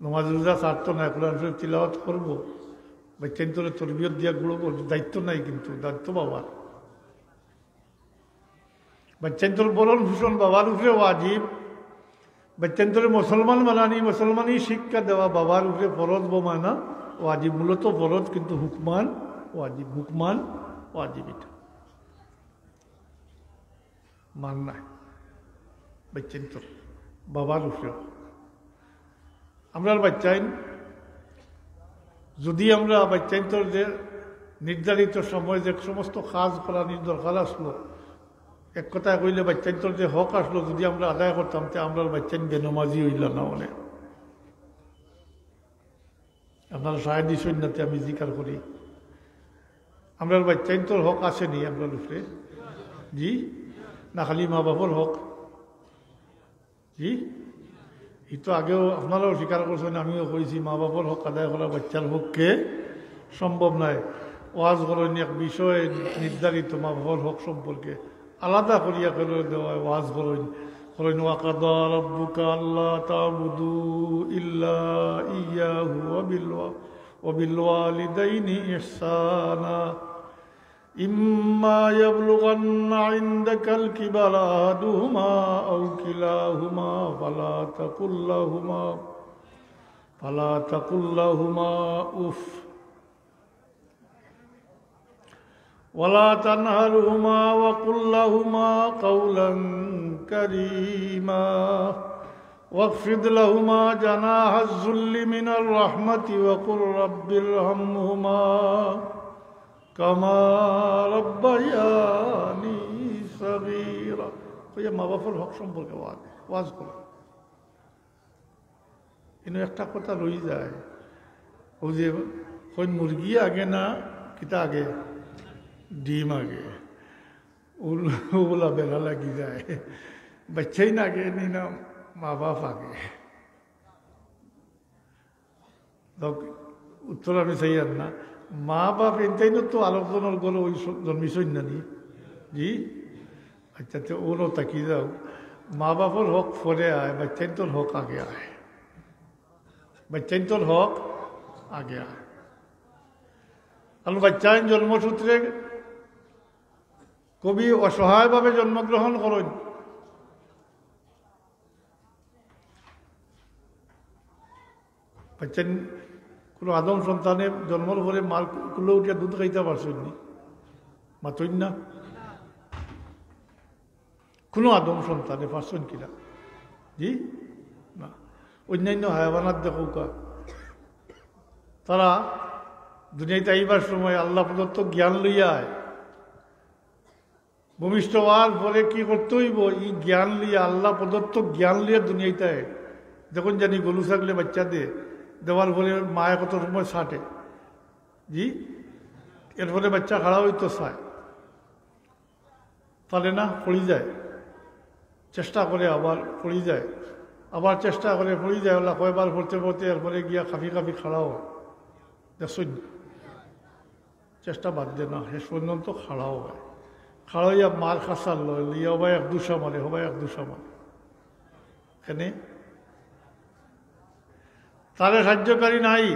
নমাজ রোজা ছাড়তো না, কোরআন শরীফ তিলাওয়াত করবো, বাচ্চান তোরে তরবিয়ত দিয়া গুলোবো, দায়িত্ব নাই, কিন্তু দায়িত্ব বাবার। বাচ্চান তোর বরণ ভূষণ বাবার উপরে ওয়াজিব, বাচ্চান তোরে মুসলমান বানানি, মুসলমানই শিক্ষা দেওয়া বাবার উপরে ফরজ মানা ওয়াজিব, মূলত ফরজ কিন্তু হুকমান ওয়াজিব, হুকমান ওয়াজিব, এটা মান নাই বাচ্চান তোর বাবার উপরে। আমরা বাচ্চাইন যদি আমরা বাচ্চাইন তোর যে নির্ধারিত সময় যে সমস্ত কাজ করা দরকার আসলো, এক কথায় কইলে বাচ্চাইন তোর যে হক আসলো যদি আমরা আদায় করতাম, তে আমরা বাচ্চাইন বেনমাজি হইল না অনেক। আপনারা সাহায্য সৈন্যতে আমি জিকার করি, আমরা বাচ্চাইন তোর হক আসেনি আমরা উপরে, জি না খালি মা বাবার হক, জি এই তো আগেও আপনারাও স্বীকার করছেন, আমিও করেছি, মা বাবার হক আদায় করা বাচ্চার হককে সম্ভব নয়। ওয়াজ করেন এক বিষয় নির্ধারিত মা বাবার হক সম্পর্কে আলাদা করিয়া করে দেওয়া, ওয়াজ করেন করেন ওয়াকাদা রাব্বুকা আল্লা তা'বুদু ইল্লা ইয়াহু ওয়া বিল ওয়ালিদাইনি ইহসানা ইম্মা ইয়াবলুগান্না ইনদাকাল কিবারা আহাদুহুমা আও কিলাহুমা ফালা তাকুল লাহুমা উফ ওয়ালা তানহারহুমা ওয়া কুল লাহুমা কাওলান কারীমা ওয়াখফিদ লাহুমা জানাহাজ যুল্লি মিনার রাহমাতি ওয়া কুর রাব্বিরহামহুমা কামা রাব্বায়ানি সাগীরা। কইয়া মা বাবার হক সম্পর্কে ওয়াজ করো। কিন্তু একটা কথা রই যায়, ও যে ওই মুরগি আগে না কিতা আগে, ডিম আগে, ওগুলা বেলা লাগি যায়, বাচ্চাই না আগে নি না মা বাপ আগে। উত্তর আমি চাই আর না, মা বাপ এটাই তো আলোচনার গলো ওই জন্মিছই না নি, জি আচ্ছা তো ওরও তাকি যাও, মা বাপর হক পরে আয়, বাচ্চাই তোর হক আগে আয়, বাচ্চাই তোর হক আগে আয়। কারণ বাচ্চাইন জন্মসূত্রে কবি অসহায়ভাবে জন্মগ্রহণ করেন, বাচ্চাইন কোনো আদম সন্তানে জন্মর পরে মার কুলে উঠিয়া দুধ খাইতে পারছেন নি, মাতইন না কোনো আদম সন্তানে পারছেন কিনা, জি অন্যান্য হায়াবানাত দেখুকা তারা দুনিয়াতে আইবার সময় আল্লাহ প্রদত্ত জ্ঞান লইয়া আয়। ভূমিষ্ঠ হওয়ার পরে কি করতে হইব? এই জ্ঞান লিয়া, আল্লাহ প্রদত্ত জ্ঞান লিয়া দুনিয়াতে আয়। দেখুন জানি গরু ছাগলে বাচ্চা দে দেওয়ার পরে মায়ে কত সময় ছাটে, জি, এরপরে বাচ্চা খাড়া হইতো চায়, পারে না, পড়ি যায়, চেষ্টা করে আবার পড়ি যায়, আবার চেষ্টা করে পড়ি যায়, ওলা কয়বার পড়তে পড়তে এরপরে গিয়া কাফি কাফি খাড়া হয়। দেখছই চেষ্টা বাদ দে না, শেষ পর্যন্ত খাড়াও হয়। খাড়াইয়া মার খাসার লয়, লিয়া হবাই এক দুসা মারে, হবাই এক দুসা মারে। এখানে তারে সাহায্যকারী নাই।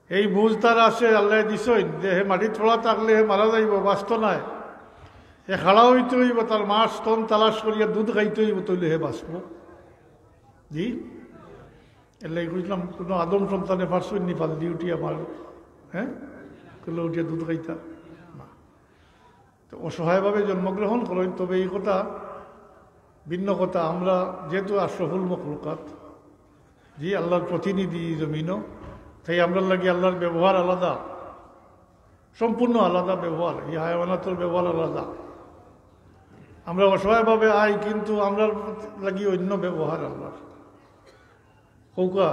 এই বুঝ তার আছে আল্লাহ দিছই যে হে মাটি থোড়া থাকলে হে মারা যাইব, বাঁচত নাই। হে খাড়া হইতে হইব, তার মার স্তন তালাশ করিয়া দুধ খাইতে হইব, তৈলে হে বাঁচব। জি, এলে বুঝলাম কোনো আদম সন্তানে পারছই নি পাল ডিউটি আমার, হ্যাঁ, করলে উঠিয়া দুধ খাইতা না। তো অসহায়ভাবে জন্মগ্রহণ করেন। তবে এই কথা ভিন্ন কথা, আমরা যেহেতু আশরাফুল মখলুকাত, জি, আল্লাহর প্রতিনিধি জমিনও, তাই আমরা লাগি আল্লাহর ব্যবহার আলাদা, সম্পূর্ণ আলাদা ব্যবহার। এই হায়াওয়ানাতের ব্যবহার আলাদা। আমরা অসহায়ভাবে আই, কিন্তু আমরা লাগি অন্য ব্যবহার আল্লাহর। কৌকা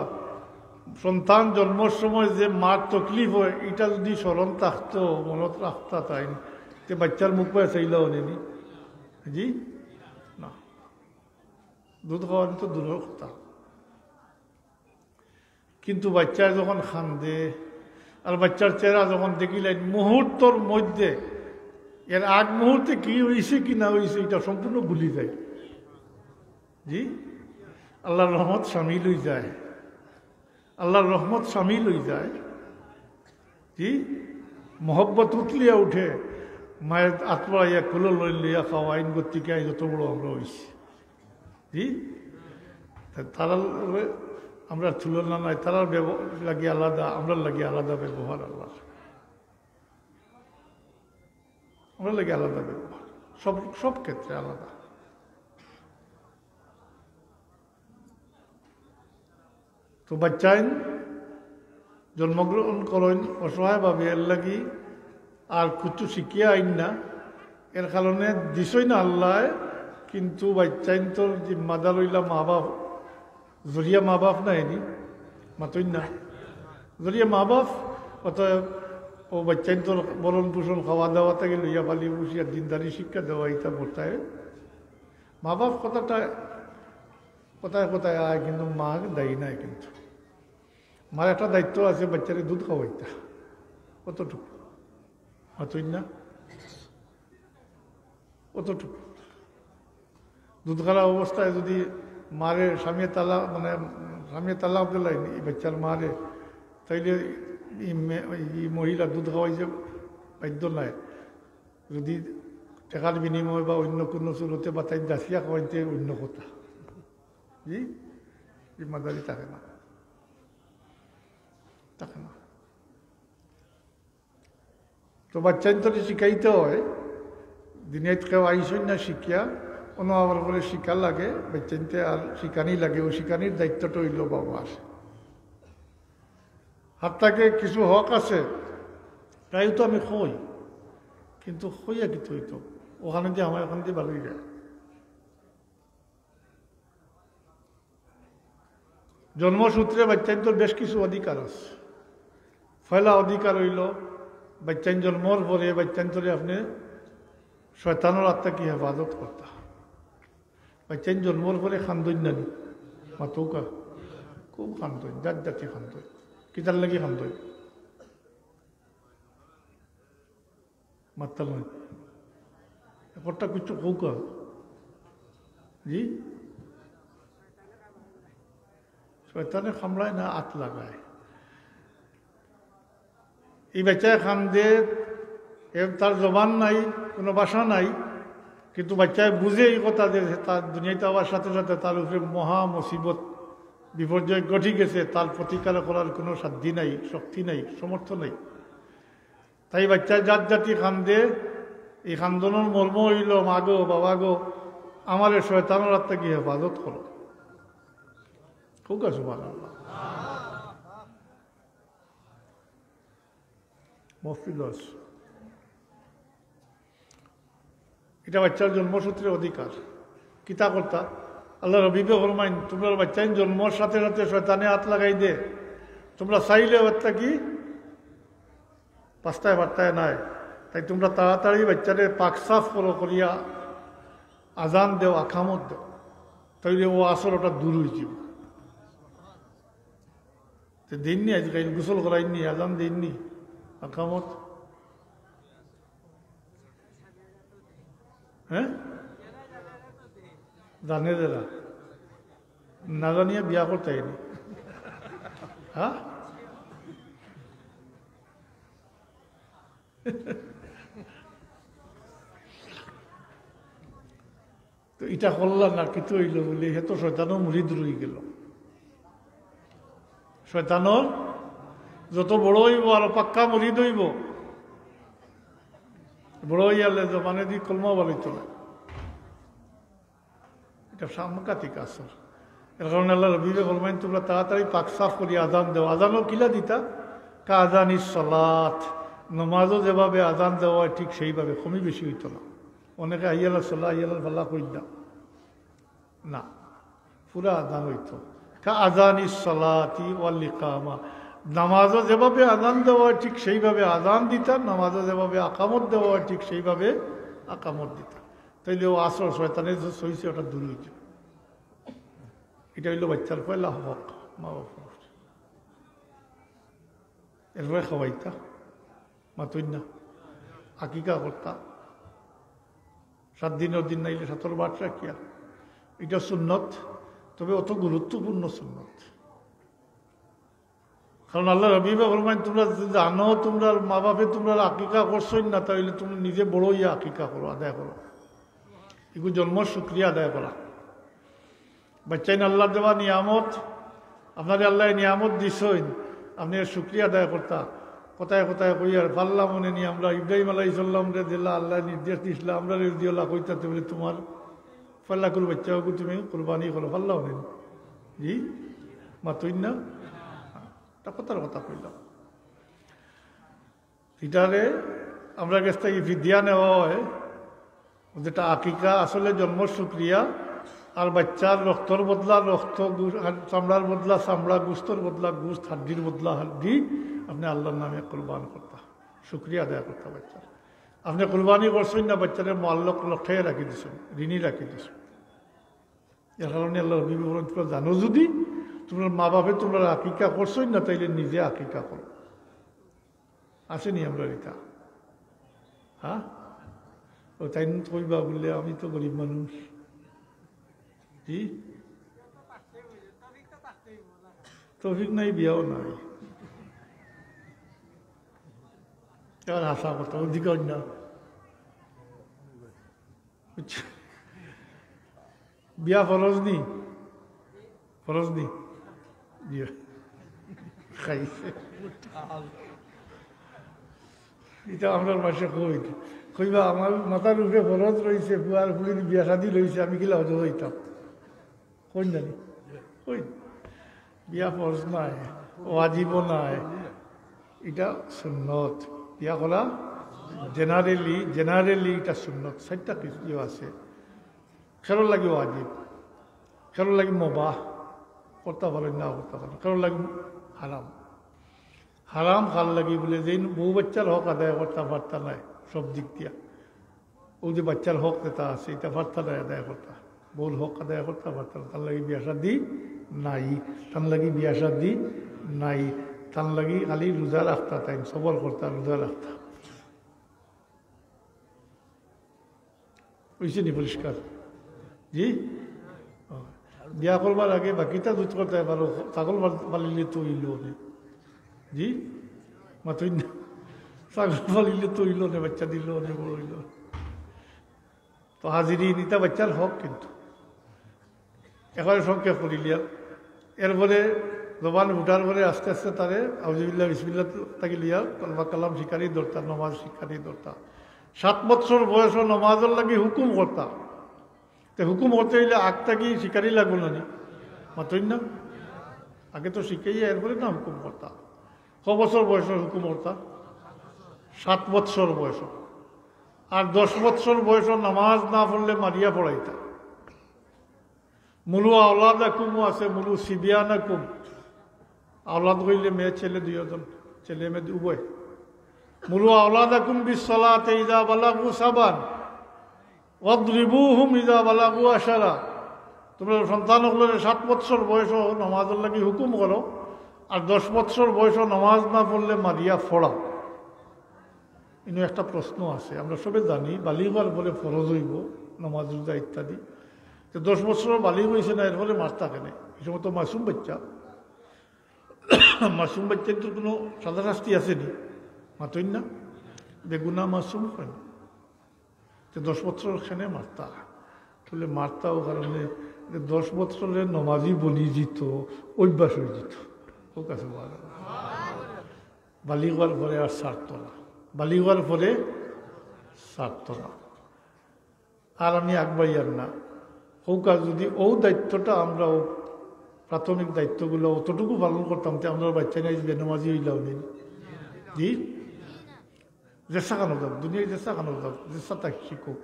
সন্তান জন্মের সময় যে মার তকলিফ হয়, এটা যদি স্মরণ থাকতো, মনত রাখতা, তাই তে বাচ্চার মুখ পায় চাইলেও নেনি, জি না, দুধ খাওয়ান তো দূরের কথা। কিন্তু বাচ্চায় যখন খান্দে আর বাচ্চার চেহারা যখন দেখিলেন মুহূর্তর মধ্যে, এর আগ মুহূর্তে কি হয়েছে কি না হয়েছে এটা সম্পূর্ণ ভুলি যায়। জি, আল্লাহর রহমত সামিল হয়ে যায়, আল্লাহর রহমত সামিল হয়ে যায়। জি, মোহব্বত উতলিয়া উঠে, মায়ের আত্মাইয়া কুলো লইয়া খাওয়া আইন গতিকায় যত বড় আমরা হয়েছি। জি, তারা আমরা তুলনা নাই, তারা লাগে আলাদা, আমরা লাগে আলাদা ব্যবহার। আল্লাহ আমরা লাগে আলাদা ব্যবহার, সব সব ক্ষেত্রে আলাদা। তো বাচ্চাইন জন্মগ্রহণ করেন অসহায়ভাবে, এর লাগি আর কিছু শিখিয়া আইন না, এর কারণে দিছই না আল্লাহ। কিন্তু বাচ্চাইন তোর জিম্মাদার হইলা মা বাপ, জরিয়া মা বাপ না, এনি মাতই না, জরিয়া মা বাপ। অতএব ও বাচ্চাইন তোর বরণ পোষণ খাওয়া দাওয়া থেকে লইয়া পালি বসিয়া দিনদারি শিক্ষা দেওয়া, এটা বর্তায় মা বাপ। কথাটা কোথায় কোথায় আয়, কিন্তু মা দায়ী নাই। কিন্তু মার একটা দায়িত্ব আছে, বাচ্চারে দুধ খাওয়াইতা, কতটুকু মাতই না, কতটুকু। দুধ খাওয়া অবস্থায় যদি মারে স্বামী তালা, মানে স্বামী তালাক দিলাই এই বাচ্চার মারে, তাইলে এই মহিলা দুধ খাওয়াইছে বাধ্য নাই। যদি টাকার বিনিময় বা অন্য কোনো চুরতে বা তাই দাসিয়া খাওয়াইতে অন্য কথা, জি, জিম্মাদারি থাকে না, থাকে না। তো বাচ্চান্তরে শিখাইতে হয়, দিনের কেউ আইসই না শিখিয়া, কোনো আবার বলে শিক্ষা লাগে, বাচ্চাইতে আর শিখানি লাগে, ও শিখানির দায়িত্বটা হইল বাবার। হাত থাকে কিছু হক আছে, তাই তো আমি কই, কিন্তু কইয়া কিন্তু হইতো ওখানে দিয়ে আমার ওখান দিয়ে ভালোই যায়। জন্মসূত্রে বাচ্চাইন্তর বেশ কিছু অধিকার আছে। পয়লা অধিকার হইল বাচ্চাইন জন্মর পরে বাচ্চাইন্তরে আপনি শয়তানোর আত্মাকে হেফাজত করতা। বাচ্চাইন জন্মর পরে খান্দইন নানি মাতৌকা, খুব খান্দইন, জাত জাতি খান্দইন, কিতার লাগি খান্দইন, মাত্তাল নয় একটা কিছু কৌকা, জি, শয়তানে খামড়ায় না আত লাগায়। এই বাচ্চায় খান্দে, তার জবান নাই, কোনো ভাষা নাই, কিন্তু বাচ্চায় বুঝে এই কথা যে তার দুনিয়াতে আবার সাথে সাথে তার উপরে মহা মুসিবত বিপর্যয় ঘটে গেছে, তার প্রতিকার করার কোনো সাধ্য নাই, শক্তি নাই, সমর্থ নাই। তাই বাচ্চায় জাত জাতি খান্দে। এই খান্দনের মর্ম হইল, মা গো বাবা গো, আমার শয়তানের আত্মা কি হেফাজত করো। খুব সুবহানাল্লাহ। মুফতি লস এটা বাচ্চার জন্মসূত্রে অধিকার কিতা করতা আল্লাহ রবিবে ফরমাইন তোমরা বাচ্চাইন জন্মর সাথে সাথে শয়তানে হাত লাগাই দে তোমরা চাইলে বাচ্চা কি পাস্তায় বার্তায় নাই তাই তোমরা তাড়াতাড়ি বাচ্চারে পাক সাফ করো করিয়া আজান দেও আখামত দেও তাইলে ও আসর ওটা দূর হয়ে যাব তো দিননি আজকাল গোসল করাইনি আজান দিননি আখামত হ্যাঁ জানে যারা না জানিয়ে বিয়া করতে হয়নি হ্যাঁ তো এটা করলাম না কিছু হইল বলে সে তো শয়তানও মুড়িদ রয়ে গেল শয়তানর যত বড় হইব আরো পাক্কা মুড়িদ হইব বড় হইয়ালে জমানে দি কলমা বাড়িত না এটা সামকাতিক আসর এর কারণে আল্লাহ রবিবে ফরমাইন তোমরা তাড়াতাড়ি পাক সাফ করি আজান দেও আজানও কিলা দিতা কা আজানি সালাত নমাজও যেভাবে আজান দেওয়া হয় ঠিক সেইভাবে কমই বেশি হইত না অনেকে আইয়াল সাল্লাহ আইয়াল ফাল্লাহ কইনা না পুরা আজান হইত কা আজানি সালাতি ওয়াল ইকামা নামাজও যেভাবে আজান দেওয়া হয় ঠিক সেইভাবে আজান দিতাম নামাজও যেভাবে আকামত দেওয়া হয় ঠিক সেইভাবে আকামত দিতাম তাইলে ও আসর শয়তানের যে সইছে ওটা দূর হয়েছে এটা হইল বাচ্চার পয়লা হক মা বাবার এরপরে খাওয়াইতা মাতুই না আকিকা করতা 7 দিনের দিন নাইলে 17 বার রাখিয়া এটা সুন্নত তবে অত গুরুত্বপূর্ণ সুন্নত কারণ আল্লাহ রবিবা ফরমাইন তোমরা জানো তোমরা মা বাপে তোমরা আকিকা করছোই না তাহলে তুমি নিজে বড় ইয়া আকিকা করো আদায় করো এগুলো জন্ম শুক্রিয়া আদায় করা বাচ্চাইন আল্লাহ দেওয়া নিয়ামত আপনার আল্লাহ নিয়ামত দিছই আপনি শুক্রিয়া আদায় করতা কোথায় কোথায় কই আর পাল্লা মনে নিয়ে আমরা ইব্রাহিম আলাইহিস সালাম রে দিল্লা আল্লাহ নির্দেশ দিয়েছিল আমরা রেদিয়াল্লাহ কইতাতে বলে তোমার পাল্লা করু বাচ্চাকে তুমি কুরবানি করো পাল্লা মনে জি মাতুই না কথার কথা কইলাম এটারে আমরা কাছ থেকে বিদ্যা নেওয়া হয় যেটা আকিকা আসলে জন্ম শুক্রিয়া আর বাচ্চার রক্তর বদলা রক্ত চামড়ার বদলা চামড়া গুস্তর বদলা গুস্ত হাড্ডির বদলা হাড্ডি আপনি আল্লাহর নামে কোরবান করতা শুক্রিয়া আদায় করতা বাচ্চার আপনি কোরবানি করছেন না বাচ্চারে মোয়াল্লক লক্ষ্যে রাখি দিছেন ঋণী রাখি দিছেন এর কারণে আল্লাহ বিবরণ তোমরা জানো যদি তোমরা মা বাপে তোমরা আকিকা করছোই না তাইলে নিজে আকিকা করো আসেনি আমরা রিতা হ্যাঁ ও তাই কইবা বললে আমি তো গরিব মানুষ জি তৌফিক নাই বিয়াও নাই এবার হাসা কথা অধিকার না বিয়া ফরজ নি ফরজ নি খাইছে এটা আমরা মাসে কইবা আমার মাথার উপরে ফরজ রয়েছে বুয়ার ফুলির বিয়া শাদি রয়েছে আমি কিলা হজর হইতাম কই জানি কই বিয়া ফরজ নাই ওয়াজিব নাই এটা সুন্নত বিয়া করা জেনারেলি এটা সুন্নত 4টা কিছু আছে খেরোর লাগে ওয়াজিব খেরোর লাগে মোবাহ করতে পারেন না করতে পারেন কারোর লাগে হারাম হারাম খাল লাগি বলে যে বউ বাচ্চার হক আদায় করতে পারতা নাই সব দিক দিয়া ও যে বাচ্চার হক যেটা আছে এটা পারতা নাই আদায় করতা বউর হক আদায় করতে পারতা না তার লাগে বিয়া শাদি নাই তার লাগে বিয়া শাদি নাই তার লাগে খালি রোজা রাখতা তাই সবর করতা রোজা রাখতা হয়েছে নি পরিষ্কার জি বিয়া করবার আগে বাকিটা দুধ করতে পারো ছাগল পালিলে তো হইল নে জি মাতুই না ছাগল পালিলে তো হইল নে বাচ্চা দিল নে বড় হইল তো হাজিরি নিতা বাচ্চার হক কিন্তু একেবারে সংক্ষেপ করিলিয়া এরপরে জবান উঠার পরে আস্তে আস্তে তারে আউযুবিল্লাহ বিসমিল্লাহ তাকে লিয়া কলমা কালাম শিকারি দরতা নমাজ শিকারি দরতা 7 বছর বয়স নমাজের লাগে হুকুম করতা তো হুকুম করতে হইলে আগ থাকি শিকারি লাগবো না মাতই না আগে তো শিখাইয়া এরপরে না হুকুম করতা। ক বছর বয়সের হুকুম করতা? 7 বৎসর বয়স। আর 10 বৎসর বয়স নামাজ না পড়লে মারিয়া পড়াইতা। মুলু আওলাদা কুমু আছে, মুলু সিবিয়ানা কুম। আওলাদ হইলে মেয়ে ছেলে 2 জন, ছেলে মেয়ে উভয়। মুলু আওলাদা কুম বিসসালাতে ইযা বালাগু সাবান ওয়াদরিবুহুম ইযা বালাগু আশারা। তোমরা সন্তানগুলোর 7 বৎসর বয়স নামাজের লাগি হুকুম করো, আর 10 বৎসর বয়স নামাজ না পড়লে মারিয়া ফড়াও। ইনো একটা প্রশ্ন আছে, আমরা সবে জানি বালিগার বলে ফরজ হইব নামাজ রোজা ইত্যাদি। তো 10 বছর বালিগ হয়েছে না, এর ফলে মারতা কেন? এই সময় তো মাসুম বাচ্চা, মাসুম বাচ্চার তো কোনো সাদা শাস্তি আসেনি, মাতই না, বেগুনা মাসুম হয় না। তো 10 বছর খানে মারতা, তাহলে মারতাও কারণে 10 বছরের নমাজি বলি যেত, অভ্যাস হয়ে যেত। ও কাছে বালিগার পরে আর ছাড়ত না, বালিগার পরে ছাড়ত না। আর আমি আগবাইয়ার না হৌকা যদি ও দায়িত্বটা আমরা প্রাথমিক দায়িত্বগুলো অতটুকু পালন করতাম, তো আমরা বাচ্চা নিয়ে বেনামাজি হইলাম নিন। জি, জেসা কানো যাক, দুনিয়ায় জেসা কানো যাক, জেসা তাক শিখুক,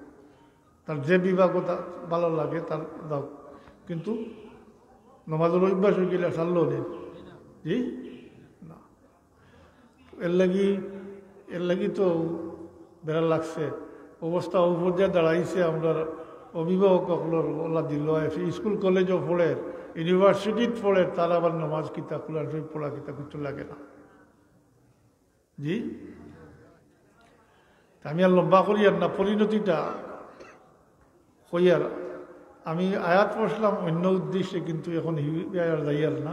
তার যে বিভাগও ভালো লাগে তার দাও, কিন্তু নমাজের অভ্যাস হয়ে গেলে ছাড়লেও নিন। জি না, এর লাগি তো বেড়া লাগছে অবস্থা উপর দিয়ে দাঁড়াইছে। আমরা অভিভাবক ওলা দিল স্কুল কলেজও পড়ে, ইউনিভার্সিটিত পড়ে, তারা আবার নামাজ কিতাব খোলা পড়া কিতাব কিছু লাগে না। জি, আমি আর লম্বা করি আর না, পরিণতিটা হইয়ার আমি আয়াত পড়ছিলাম অন্য উদ্দেশ্যে, কিন্তু এখন আর যাইয়ার না।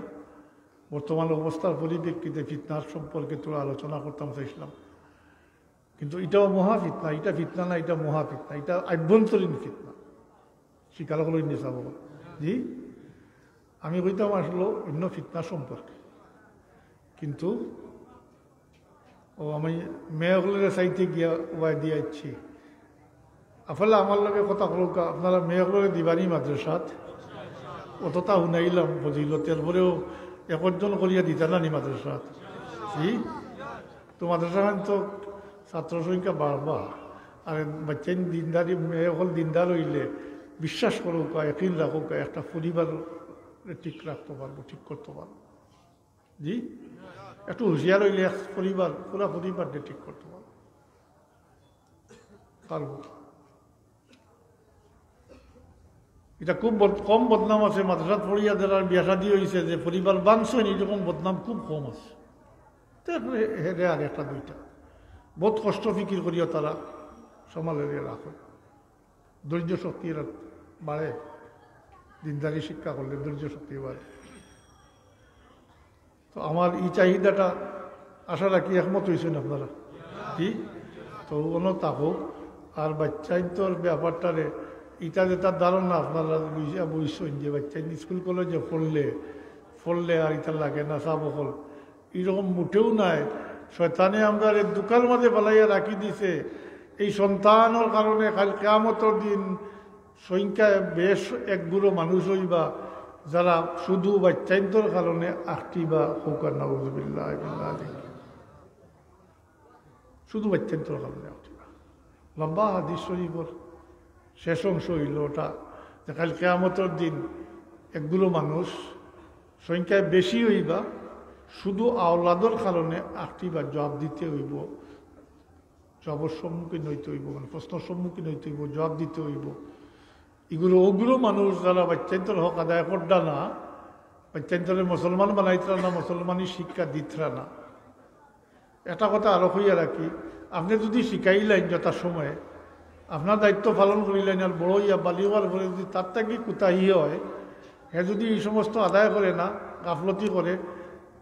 বর্তমান অবস্থার পরিপ্রেক্ষিতে ফিতনার সম্পর্কে তোরা আলোচনা করতাম চাইছিলাম, কিন্তু এটাও মহাফিতনা। এটা ফিতনা না, এটা মহাফিতনা, এটা আভ্যন্তরীণ ফিতনা। স্বীকার করলেন নিশা বাবা। জি, আমি কইতাম আসলো অন্য ফিতনা সম্পর্কে, কিন্তু আমি মেয়েগুলোর চাইতে গিয়া ওয়াই দিয়েছি। আসলে আমার লগে কথা বলুক, আপনারা মেয়েগুলোরে দিবানি মাদ্রাসাত অতটা শুনাইলাম ফজিলতের পরেও একজন করিয়া দিতা না নি মাদ্রাসাত। জি, তো মাদ্রাসা তো ছাত্র সংখ্যা বাড়বা, আর বাচ্চা দিনদারি মেয়ে হল দিনদার হইলে বিশ্বাস করুক, একদিন রাখুক, একটা পরিবার ঠিক রাখতে পারবো, ঠিক করতে পারবো। জি, একটু হুঁশিয়ার হইলে এক পরিবার, পুরা পরিবারকে ঠিক করতে পারবো। এটা খুব কম বদনাম আছে মাদ্রাসাত পড়িয়া যারা বিয়া শাদী হয়েছে, যে পরিবার বাংছেন, এইরকম বদনাম খুব কম আছে। তারপরে হেরে আর একটা দুইটা বহুত কষ্ট ফিকির করিয়া তারা সমালের রাখে। ধৈর্য শক্তি এরা বাড়ে, দিনদারি শিক্ষা করলে ধৈর্য শক্তি বাড়ে। তো আমার এই চাহিদাটা আশা রাখি একমত হয়েছেন আপনারা। কি তো কোনো থাকুক, আর বাচ্চাই তোর ব্যাপারটারে এটা যে তার ধারণা আপনারা বুঝছেন যে বাচ্চা স্কুল কলেজে পড়লে আর এটা লাগে না সাবকল, এরকম মুঠেও নাই। শয়তানে আমরা দোকান মাঝে ফেলাইয়া রাখি দিছে। এই সন্তানের কারণে কাল কিয়ামতের দিন সংখ্যায় বেশ একগুলো মানুষ হইবা যারা শুধু বাচ্চাইন্তর কারণে আঁকটিবা হৌকার নাউযুবিল্লাহ, শুধু বাচ্চাইন্তর কারণে আঁকটিবা। লম্বা হাদিস শরীফর শেষ অংশ হইল ওটা, যে কাল কিয়ামতের দিন একগুলো মানুষ সংখ্যায় বেশি হইবা শুধু আওলাদর কারণে আঁকটিবা, জবাব দিতে হইব, জবাবের সম্মুখীন হইতে হইব, মানে প্রশ্নের সম্মুখীন হইতে হইব, জবাব দিতে হইব। ওগুলো মানুষ যারা বাচ্চান্তর হক আদায় করডা না, বাচ্চান্তরে মুসলমান বানাইতরা না, মুসলমানই শিক্ষা দিতরা না। এটা কথা আরো হইয়া রাখি, আপনি যদি শিখাইলেন যথা সময়ে, আপনার দায়িত্ব পালন করিলেন, আর বড় ইয়া বালিওয়ার ঘরে যদি তার থেকে কুতাহি হয়, হে যদি এই সমস্ত আদায় করে না, গাফলতি করে,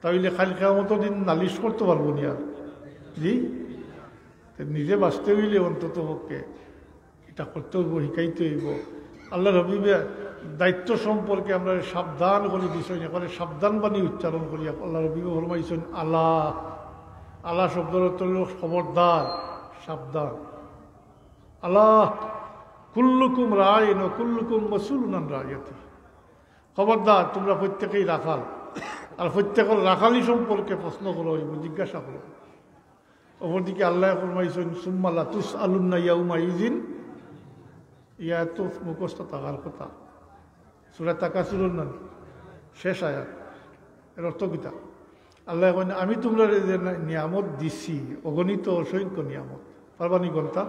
তাহলে খালি কিয়ামত দিন নালিশ করতে পারবো নি আর। জি, নিজে বাঁচতে হইলে অন্তত পক্ষে এটা করতে হইব, শিখাইতে হইব। আল্লাহ রবিবে দায়িত্ব সম্পর্কে আমরা সাবধান করে দিছেন, এখানে সাবধান বাণী উচ্চারণ করি। আল্লাহ রবিবে ফরমাইছেন আল্লাহ, আল্লাহ শব্দের অর্থ হল খবরদার, সাবধান। আল্লাহ কুল্লুকুম রায়ন কুল্লুকুম মাসউলুন আন রাইয়াতি, খবরদার তোমরা প্রত্যেকেই রাখাল, আর প্রত্যেকের রাখালি সম্পর্কে প্রশ্ন করা হইব, জিজ্ঞাসা করো। অপরদিকে আল্লাহ ফরমাইছেন সুম্মা লাতুসআলুন্না ইয়াউমা ইযিন, ইয়া তো মুখস্থ থাকার কথা। সূরা তাকাসুরের নাম শেষ আয়াত, এর অর্থ কিতা? আল্লাহ কইন আমি তোমরা যে নিয়ামত দিছি অগণিত অসংখ্য নিয়ামত, পারবানি গন্তা?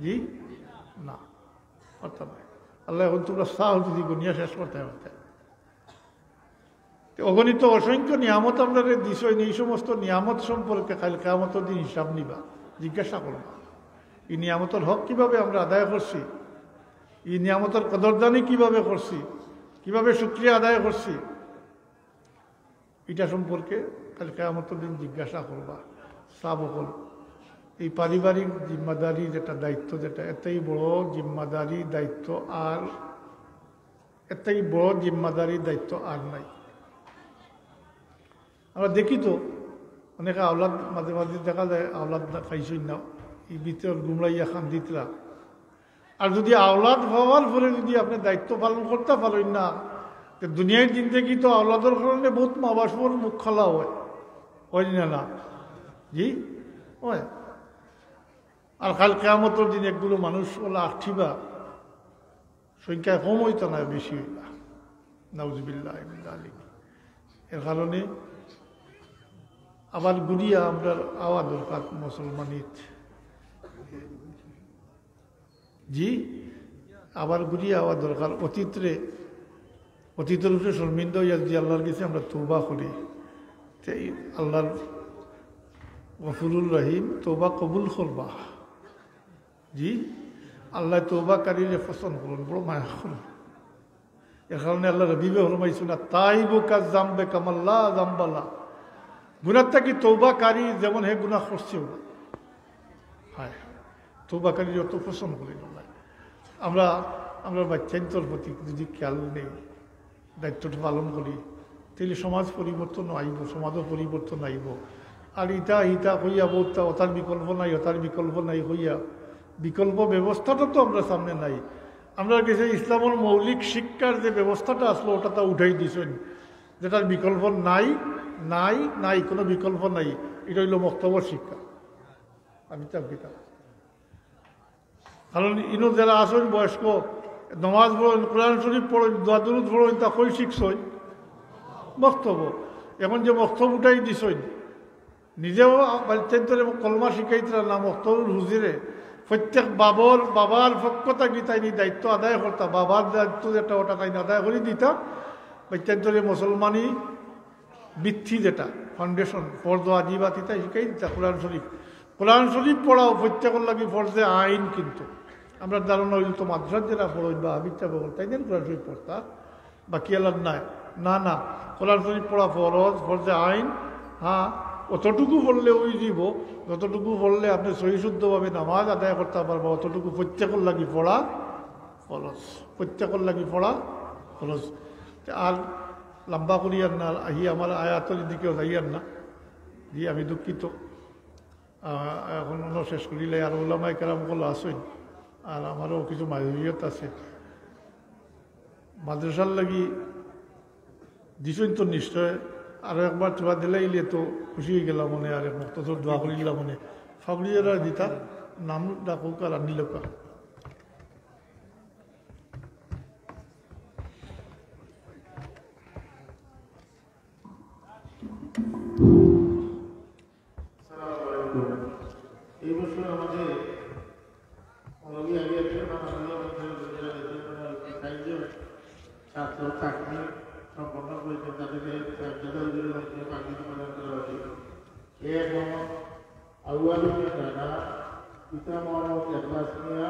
জি না, অর্থাৎ আল্লাহ এখন তোমরা সাহ যদি গনিয়া শেষ করতে পারতে। অগণিত অসংখ্য নিয়ামত আমরা দিছ, এই সমস্ত নিয়ামত সম্পর্কে কাল কিয়ামতের দিন হিসাব নিবা, জিজ্ঞাসা করবা এই নিয়ামতের হক কিভাবে আমরা আদায় করছি, এই নিয়ামতের কদরদানি কিভাবে করছি, কিভাবে শুকরিয়া আদায় করছি, এটা সম্পর্কে কাল কিয়ামতের দিন জিজ্ঞাসা করবা। সাবকল এই পারিবারিক জিম্মাদারি যেটা দায়িত্ব, যেটা এতই বড় জিম্মাদারি দায়িত্ব, আর এতই বড় জিম্মাদারি দায়িত্ব আর নাই। আমরা দেখি তো অনেকে আওলাদ মাঝে মাঝে দেখা যায় আওলাদ পাইছই না, এই ভিতর গুমরাইয়া খান্দিতরা। আর যদি আওলাদ হওয়ার পরে যদি আপনি দায়িত্ব পালন করতে পারেন না, দুনিয়ার জিন্দগি তো আওলাদের কারণে বহুত মা বাসর মুখ খোলা হয় না? জি হয়। আর কাল কিয়ামতের দিন একগুলো মানুষ ওলা আঠিবা সংখ্যা কম হইতো না, বেশি হইবা, নাউজুবিল্লাহ মিন যালিক। এর কারণে আবার গুড়িয়া আমরা আওয়া দরকার মুসলমানিত। জি আবার ঘুরিয়ে আওয়া দরকার। অতীতের উপরে শর্মিন্দা হইয়া যদি আল্লাহর কাছে আমরা তৌবা করি, আল্লাহর গফুরুর রহিম তৌবা কবুল করবা। জি আল্লাহ তৌবাকারীরে পছন্দ করুন, বড় মায়া করুন। এর কারণে আল্লাহ রবিবে ফরমাইছে না তাইবু কাযামবে কামাল্লা জামবালা, গুনাহ থাকি তৌবাকারী যেমন হে গুনাহ করছেও না। হ্যাঁ তৌবাকারী অত পছন্দ করি না। আমরা বাচ্চান্তর প্রতি যদি খেয়াল নেই, দায়িত্বটা পালন করি, তাহলে সমাজ পরিবর্তন আইব, সমাজও পরিবর্তন আইব। আর ইটা হইয়া বোধটা ওটার বিকল্প নাই, ওটার বিকল্প নাই হইয়া বিকল্প ব্যবস্থাটা তো আমরা সামনে নাই। আমরা কাছে ইসলামের মৌলিক শিক্ষার যে ব্যবস্থাটা আসলো ওটা তো উঠাই দিছেন, যেটার বিকল্প নাই নাই নাই, কোনো বিকল্প নাই। এটা হইল মক্তব্য শিক্ষা। আমি চাপ কিতাব, কারণ ইনো যারা আসেন বয়স্ক, নমাজ পড়েন, কোরআন শরীফ পড়েন, দোয়া দুরুদ পড়েন, তা কই শিখছই বক্তব্য। এখন যে বক্তব্য উঠাই দিছই, নিজেও বাচ্চান্তরে কলমা শিখাইতরা না বক্তব্য হুজিরে, প্রত্যেক বাবার পক্ষ থাকি তাইনি দায়িত্ব আদায় করতাম। বাবার দায়িত্ব যেটা ওটা তাইনি আদায় করে দিতাম। বাচ্চান্তরে মুসলমানি বৃত্তি যেটা ফাউন্ডেশন ফর্দ আজিবা তিতা শিখাই দিতা। কোরআন শরীফ পড়াও প্রত্যেকের লাগে ফর্জে আইন, কিন্তু আমরা ধারণা হইল তো মাদ্রাস যেটা পড়ই বা আবিচ্ছা বল তাই দেন কোরআন শরীফ পড়তা, বাকি আলাদ নাই। না কোরআন শরীফ পড়া ফর্জে আইন। হ্যাঁ অতটুকু পড়লে ওই দিব, যতটুকু পড়লে আপনি সহিশুদ্ধভাবে নামাজ আদায় করতে পারবো, অতটুকু প্রত্যেকের লাগি পড়া ফরজ, প্রত্যেকের লাগি পড়া ফরজ। আর লম্বা করিয়ার না, আমার আয়াতের দিকেও যাইয়ার না। জি আমি দুঃখিত, এখন শেষ করিলে আর ওলামাই কেরাম কল আসেন, আর আমারও কিছু মাঝিয়ত আছে। মাদ্রাসার লাগি দিছেন তো নিশ্চয়, আরো একবার তোরা দিলাইলে তো খুশি হয়ে গেলাম মনে, আর মুক্তসর দোয়া করে গেলাম মনে। ফাবরিয়ারা দিতা নাম ডাকুক আর আনিল কা। এই বছর আমাদের ছাত্র চাকরি সম্পন্ন করেছেন, তাদেরকে পাখি প্রদান করা হয়েছে। এবং আউয়ালুদ্দিন রানা, পিতা মোহাম্মদ এখলাস মিয়া,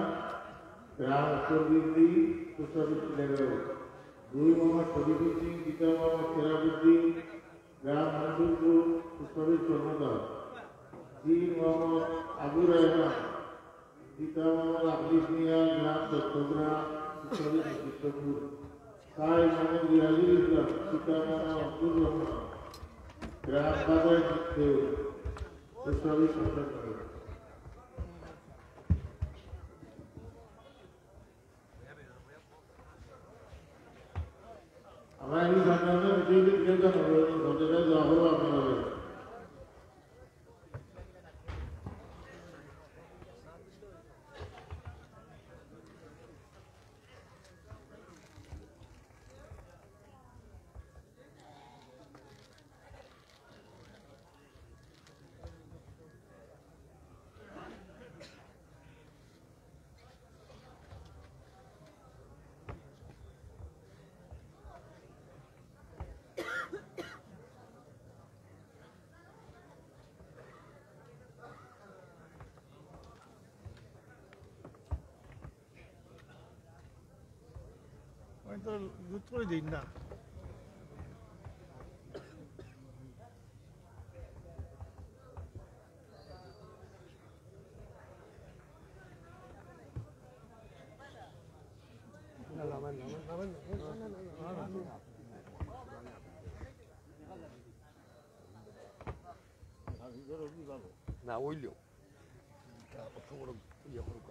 গ্রাম উত্তরবৃদ্ধি পুষ্পবিদ্যালয়। 2 মোহাম্মদ শরীফুদ্দিন, পিতা মোহাম্মদ সেরাবুদ্দিন, গ্রাম মন্ডুরপুর পুষ্পবিদ কর্মকার। 3 মোহাম্মদ আবু রহমান, পিতা মোহাম্মদ আবলিস মিয়া, গ্রাম চট্টগ্রাম পুষ্পবিদ চিত্রপুর। 4 মোহাম্মদ রিয়াজুল ইসলাম, পিতা মোহাম্মদ আব্দুর রহমান, গ্রাম বাজার পুষ্পবিদ সন্তান। আমরা এই সামনে বিজেপি কেন্দ্র হবে ঘটনা যা হলো আপনারা আমি তো দুধ করে দিই না না ওইলেও কত বড় ইয়ে করুক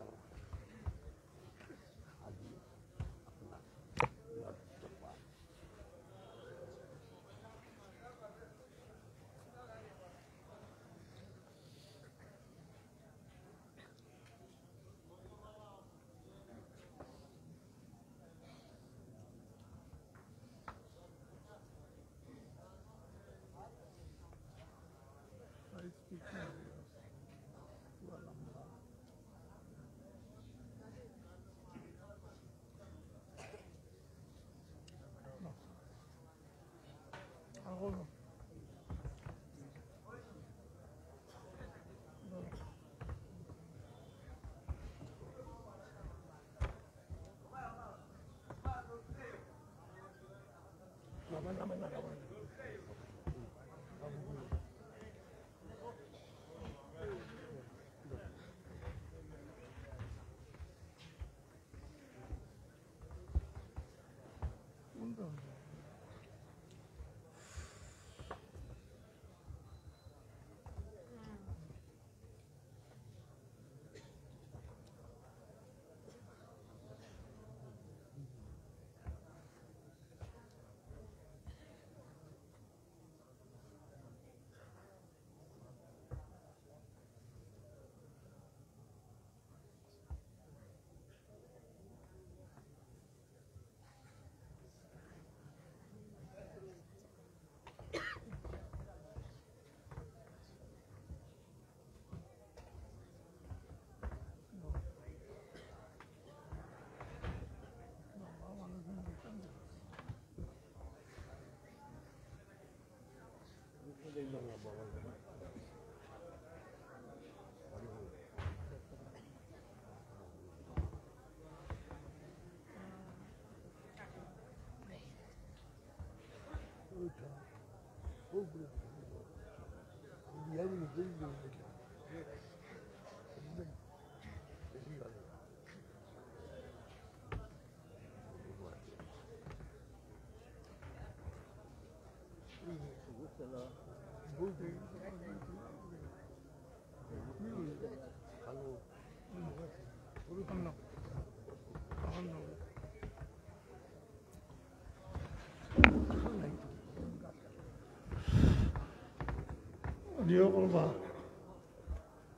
দিও করবা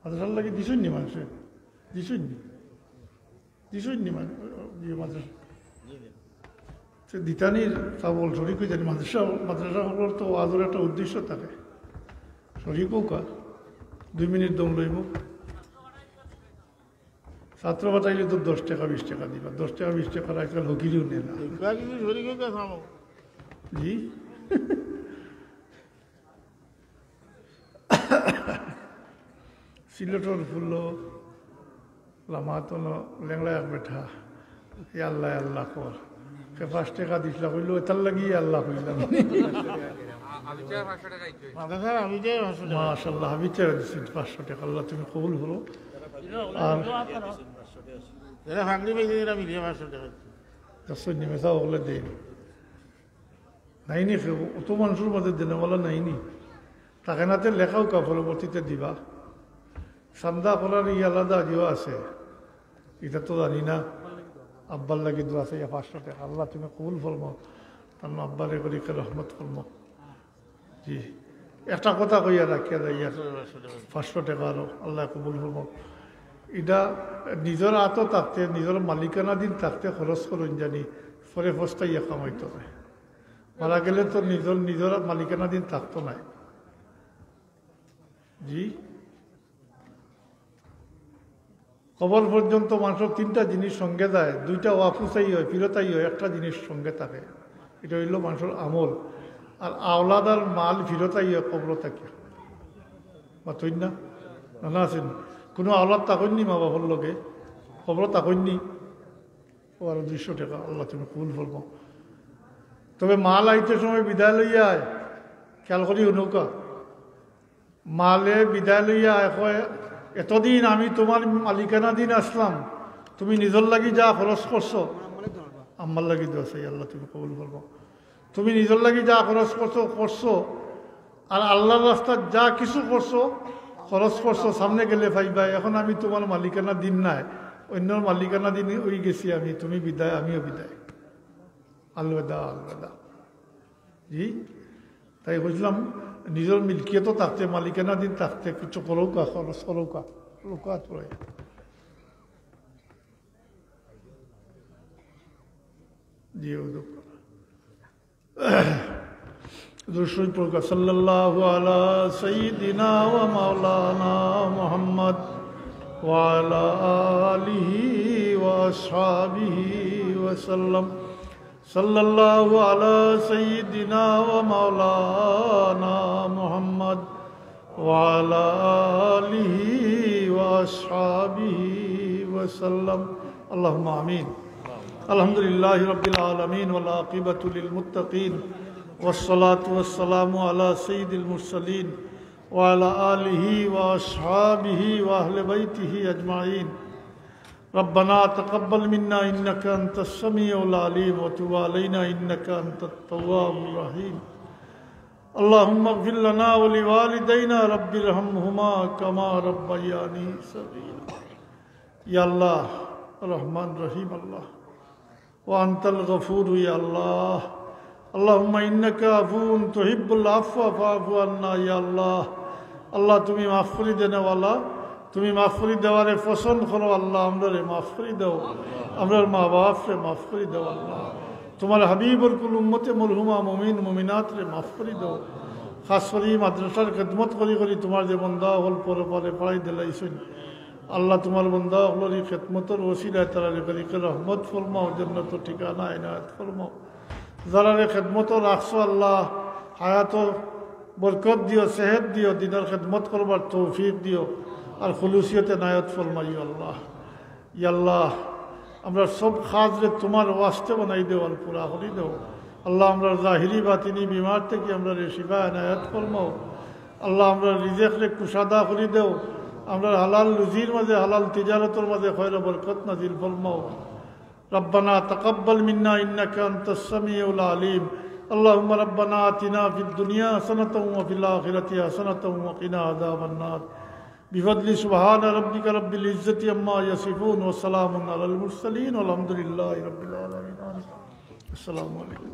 মাদ্রাসার লাগে দিছুন নি মানুষে দিছুন নি মাদ্রাসা সে দিতানির চাবল শরিক হয়ে জানি মাদ্রাসা সকলের তো আজর একটা উদ্দেশ্য থাকে শরিক হোক 2 মিনিট দম লইব ছাত্র বাতাইলে তো 10 টাকা 20 টাকা দিবা 10 টাকা 20 টাকা আজকাল হকিরিও নেই না জি সিলেটর ফুল লামাতন লেংলা এক বেঠা এ আল্লাহ আল্লাহ কর সে 5 টাকা দিছিল কইল এটার লাগি আল্লাহ কইলাম মাশাআল্লাহ আমি চেয়ে দিচ্ছি 500 টাকা আল্লাহ তুমি কবুল করো আর মেসা ওগুলো দেয় নাইনি অত মানুষের মধ্যে দেনেওয়ালা নাইনি তাকে নাতে লেখাও কা পরবর্তীতে দিবা সান্দা করার আলাদা দিও আছে এটা তো জানি না আব্বার লাগে দু আছে 500 টাকা আল্লাহ তুমি কবুল ফরমাও তার আব্বারে করিকে রহমত করম। জি একটা কথা কইয়া রাখিয়া যাইয়া 500 টাকা আরো আল্লাহ কবুল করব। এটা নিজের হাতও থাকতে নিজের মালিকানাধীন থাকতে খরচ করুন জানি পরে ফস্তাইয়া কামাইতে হয়। মারা গেলে তো নিজের মালিকানাধীন থাকতো না। জি কবর পর্যন্ত মানুষের 3টা জিনিস সঙ্গে যায়, 2টা ওয়াকুসাই হয় ফিরতাই হয়, একটা জিনিস সঙ্গে থাকে, এটা হইল মানুষের আমল। আর আওলাদ আর মাল ফিরতাই হয় কবর থাকে মাতই না না আছেন কোনো আওলাদ তাকইনি মা বাবার লগে খবর তাকইনি ও আরো 200 টাকা আল্লাহ তুমি কবুল করব। তবে মাল আইতে সময় বিদায় লইয়া আয় খেয়াল করি নৌকা মালে বিদায় লইয়া আয় এতদিন আমি তোমার মালিকানাধীন আসলাম, তুমি নিজের লাগি যা খরচ করছো আমার লাগি দোষ আল্লাহ তুমি কবুল করবো। তুমি নিজের লাগি যা খরচ করছো আর আল্লাহর রাস্তায় যা কিছু করছো খরচ করছো সামনে গেলে ভাইবা এখন আমি তোমার মালিকানা দিন নাই, অন্যর মালিকানা দিন ওই গেছি আমি, তুমি বিদায় আমিও বিদায়, আলবেদা আলবেদা। জি তাই বুঝলাম নিজের মিল্কিয়তও থাকতে মালিকানা দিন থাকতে কিছু করৌকা খরচ করৌকা লোকাত রয়ে। জি দুরূদ পড়ুক সাল্লাল্লাহু আলা সাইয়্যিদিনা ওয়া মাওলানা মুহাম্মদ ওয়া আলা আলিহি ওয়া আসহাবিহি ওয়া সাল্লাম। সাল্লাল্লাহু আলা সাইয়্যিদিনা ওয়া মাওলানা মুহাম্মদ ওয়া আলা আলিহি ওয়া আসহাবিহি ওয়া সাল্লাম। আল্লাহুম্মা আমিন। আলহামদুলিল্লাহি রাব্বিল আলামিন ওয়াল আকিবাতু লিল মুত্তাকিন والصلاة والسلام على سيد المرسلين وعلى آله وأصحابه وأهل بيته أجمعين. ربنا تقبل منا إنك أنت السميع العليم وتب علينا إنك أنت التواب الرحيم. اللهم اغفر لنا ولوالدينا رب ارحمهما كما ربياني صغيرا. يا الله الرحمن الرحيم الله وأنت الغفور يا الله. اللهم إنك عفو تحب العفو فاعف عنا يا الله. আল্লাহ তুমি মাফ করে দেনে ওয়ালা, তুমি মাফ করে দেওয়ারে পছন্দ করো আল্লাহ, আমরারে মাফ করে দাও, আমরার মা বাপরে মাফ করে দাও আল্লাহ। তোমার হাবিবর কুল উম্মতে মরহুমা মুমিন মুমিনাত রে মাফ করে দাও। খাস করি মাদ্রাসার খেদমত করি করি তোমার যে বন্দা হল পরে পরে পড়াই দিলাইছেন আল্লাহ, তোমার বন্দা হল এই খেদমতর ওসিলায় তারা রেখে রহমত ফরমাও, জান্নাত ঠিকানা ইনায়াত ফরমাও। যারা খেদমত রাখছো আল্লাহ হায়াত বরকত দিও, সেহেদ দিও, দিনের খেদমত করবার তৌফিক দিও আর খুলুসিয়তে নায়ত ফরমাইও আল্লাহ। ইয়াল্লাহ আমরা সব খাজরে তোমার ওয়াস্তে বানাই দেও আর পুরা করি দেও আল্লাহ। আমরা জাহিরি বাতিনি বিমার থেকে আমরা শিফা নায়ত ফরমাও আল্লাহ। আমরা রিজেকরে কুশাদা করি দেও, আমরা হালাল রুজির মাঝে হালাল তিজারতের মাঝে খয়র বরকত নাজিল ফরমাও। ربنا تقبل منا إنك أنت السميع العليم. اللهم ربنا آتنا في الدنيا حسنة وفي الآخرة حسنة وقنا عذاب النار. بفضل سبحان ربك رب العزة عما يصفون وسلام على المرسلين والحمد لله رب العالمين. السلام عليكم.